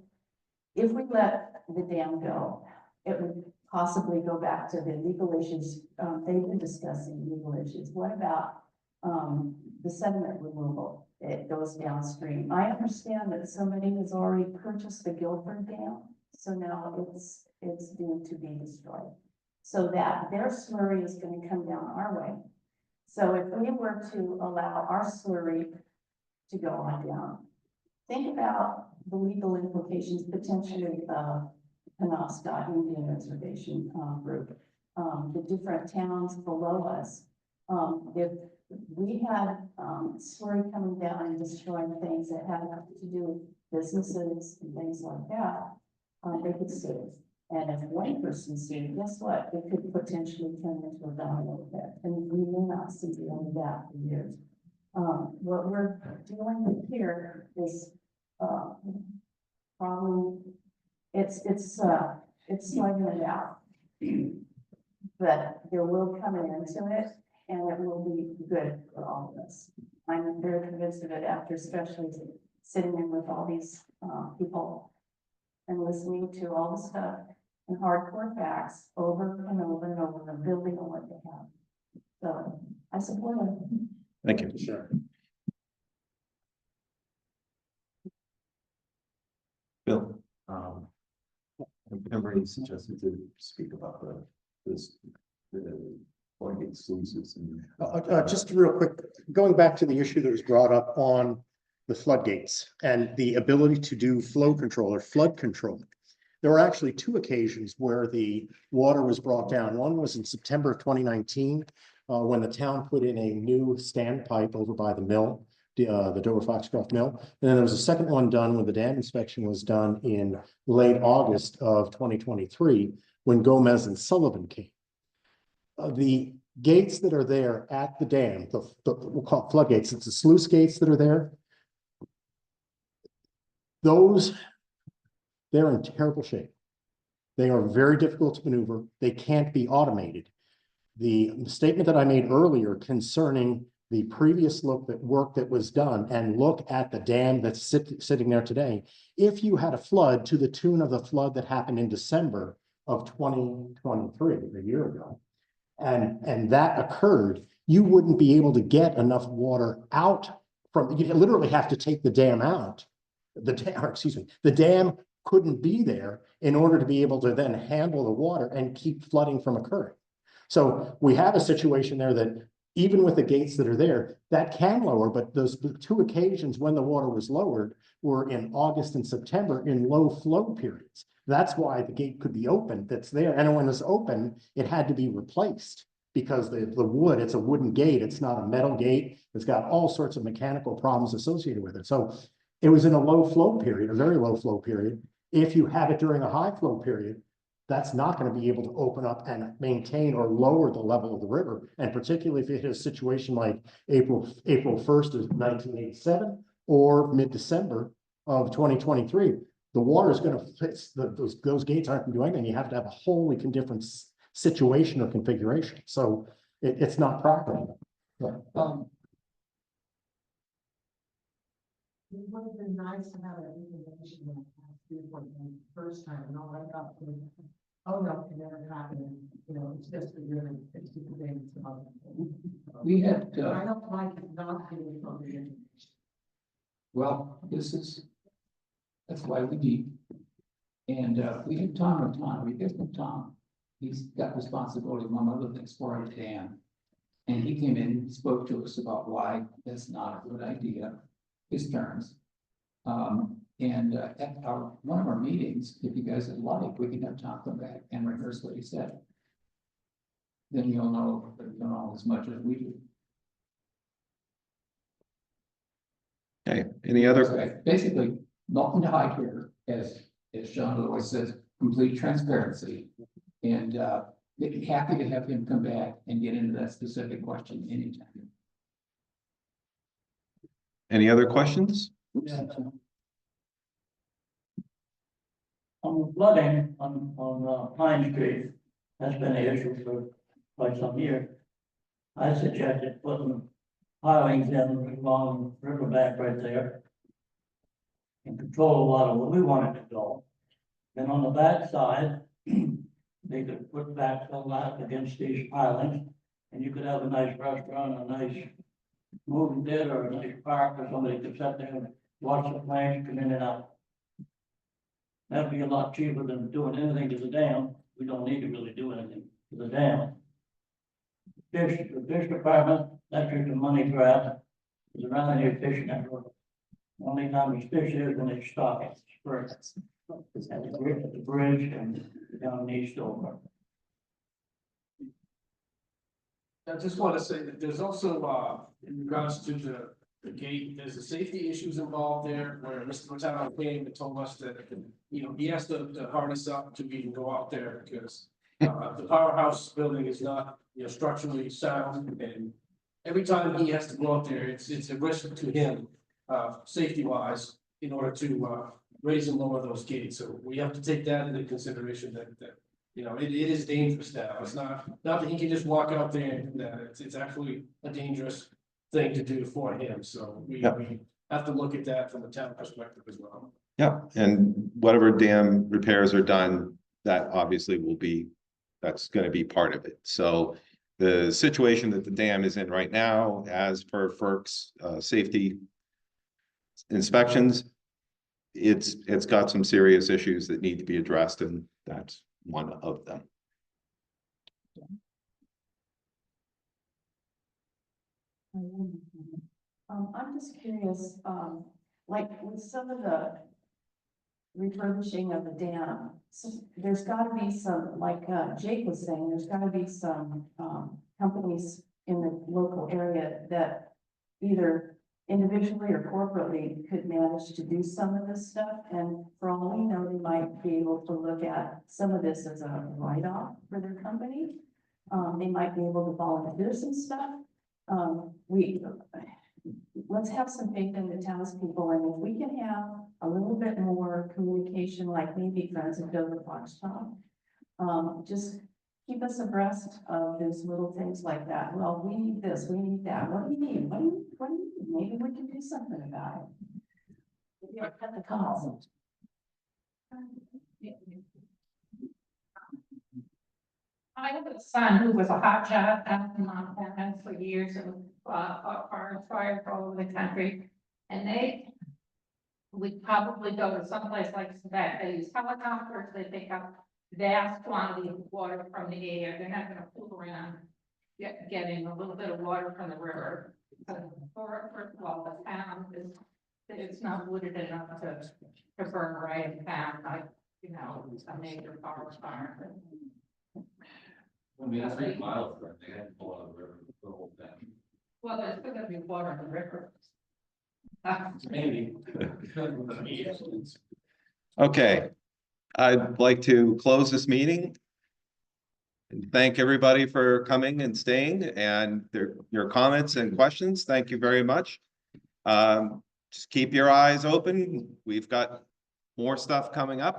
if we let the dam go, it would possibly go back to the legal issues. They've been discussing legal issues. What about the sediment removal? It goes downstream. I understand that somebody has already purchased the Guilford Dam, so now it's due to be destroyed. So that their slurry is going to come down our way. So if we were to allow our slurry to go on down, think about the legal implications potentially of Penobscot Indian Reservation group, the different towns below us. If we had slurry coming down and destroying things that had nothing to do with businesses and things like that, they could sue. And if one person sued, guess what? It could potentially turn into a domino effect, and we may not see the end of that for years. What we're dealing with here is probably it's slugging it out, but there will come an end to it, and it will be good for all of us. I'm very convinced of it after especially sitting in with all these people and listening to all the stuff and hardcore facts over and over and over and building on what they have. So I support it. Thank you. Sure. Bill, everybody suggested to speak about the floodgate sluices and. Just real quick, going back to the issue that was brought up on the floodgates and the ability to do flow control or flood control. There were actually 2 occasions where the water was brought down. One was in September of 2019, when the town put in a new standpipe over by the mill, the Dover-Foxcroft mill. And then there was a second one done when the dam inspection was done in late August of 2023, when Gomez and Sullivan came. The gates that are there at the dam, we'll call it floodgates, it's the sluice gates that are there. those, they're in terrible shape. They are very difficult to maneuver. They can't be automated. The statement that I made earlier concerning the previous work that was done and look at the dam that's sitting there today. If you had a flood to the tune of the flood that happened in December of 2023, a year ago, and that occurred, you wouldn't be able to get enough water out from, you literally have to take the dam out. The dam couldn't be there in order to be able to then handle the water and keep flooding from occurring. So we have a situation there that even with the gates that are there, that can lower, but those two occasions when the water was lowered were in August and September in low flow periods. That's why the gate could be open that's there. And when it's open, it had to be replaced because the wood, it's a wooden gate. It's not a metal gate. It's got all sorts of mechanical problems associated with it. So it was in a low flow period, a very low flow period. If you have it during a high flow period, that's not going to be able to open up and maintain or lower the level of the river. And particularly if it is a situation like April 1st of 1987 or mid-December of 2023, the water is going to fit, those gates aren't going to do anything. You have to have a wholly different situation or configuration. So it's not practical. It would have been nice to have that information when the first time, and all I got was, oh no, it never happened. You know, it's just a really, it's just a thing. We had, I don't like not getting from the information. well, that's why we meet. And we had Tom and Tom, we heard from Tom. He's got responsibility among other things for our dam. And he came in and spoke to us about why that's not a good idea, his terms. And at one of our meetings, if you guys would like, we can have Tom come back and rehearse what he said. Then you'll know as much as we do. Okay, any other? So basically, nothing to hide here, as John always says, complete transparency. And they'd be happy to have him come back and get into that specific question anytime. Any other questions? Yeah. On flooding on Pine Street, that's been an issue for quite some years. I suggested putting pilings in along the riverbank right there and control a lot of where we want it to go. Then on the back side, they could put back the lot against these pilings, and you could have a nice restaurant, a nice movie theater, or a nice park, or somebody could sit there and watch the planes come in and out. That'd be a lot cheaper than doing anything to the dam. We don't need to really do anything to the dam. The fish department, that's just a money grab. There's around here fishing network. Only time there's fish is when they stop at the spring. At the bridge and down the east over. I just want to say that there's also, in regards to the gate, there's the safety issues involved there, where Mr. Matano came and told us that, you know, he has to harness up to even go out there because the powerhouse building is not, you know, structurally sound, and every time he has to go out there, it's a risk to him, safety wise, in order to raise and lower those gates. So we have to take that into consideration that you know, it is dangerous now. It's not that he can just walk out there and do that. It's actually a dangerous thing to do for him. So we have to look at that from a town perspective as well. Yeah, and whatever dam repairs are done, that obviously will be, that's going to be part of it. So the situation that the dam is in right now, as per FERC's safety inspections, it's got some serious issues that need to be addressed, and that's one of them. I'm just curious, like with some of the refurbishing of the dam, so there's gotta be some, like, Jake was saying, there's gotta be some, companies in the local area that either individually or corporately could manage to do some of this stuff. And for all we know, they might be able to look at some of this as a write-off for their company. They might be able to volunteer some stuff. Let's have some faith in the townspeople, and if we can have a little bit bit more communication, like maybe Friends of Dover-Foxcroft. Just keep us abreast of those little things like that. Well, we need this, we need that. What do you need? What do you need? Maybe we can do something about it. Maybe I'll cut the cost. I have a son who was a hot shot out in Montana for years and fired all over the country. And we'd probably go to someplace like that. They use helicopters, they pick up vast quantities of water from the air. They're not gonna fool around getting a little bit of water from the river. First of all, the town is, it's not wooded enough to burn right in town, like, you know, a major forest fire. I mean, it's 3 miles, right? They had to pull out of the river, the whole thing. Well, there's still gonna be water in the river. Maybe. Okay, I'd like to close this meeting. And thank everybody for coming and staying and your comments and questions. Thank you very much. Just keep your eyes open. We've got more stuff coming up.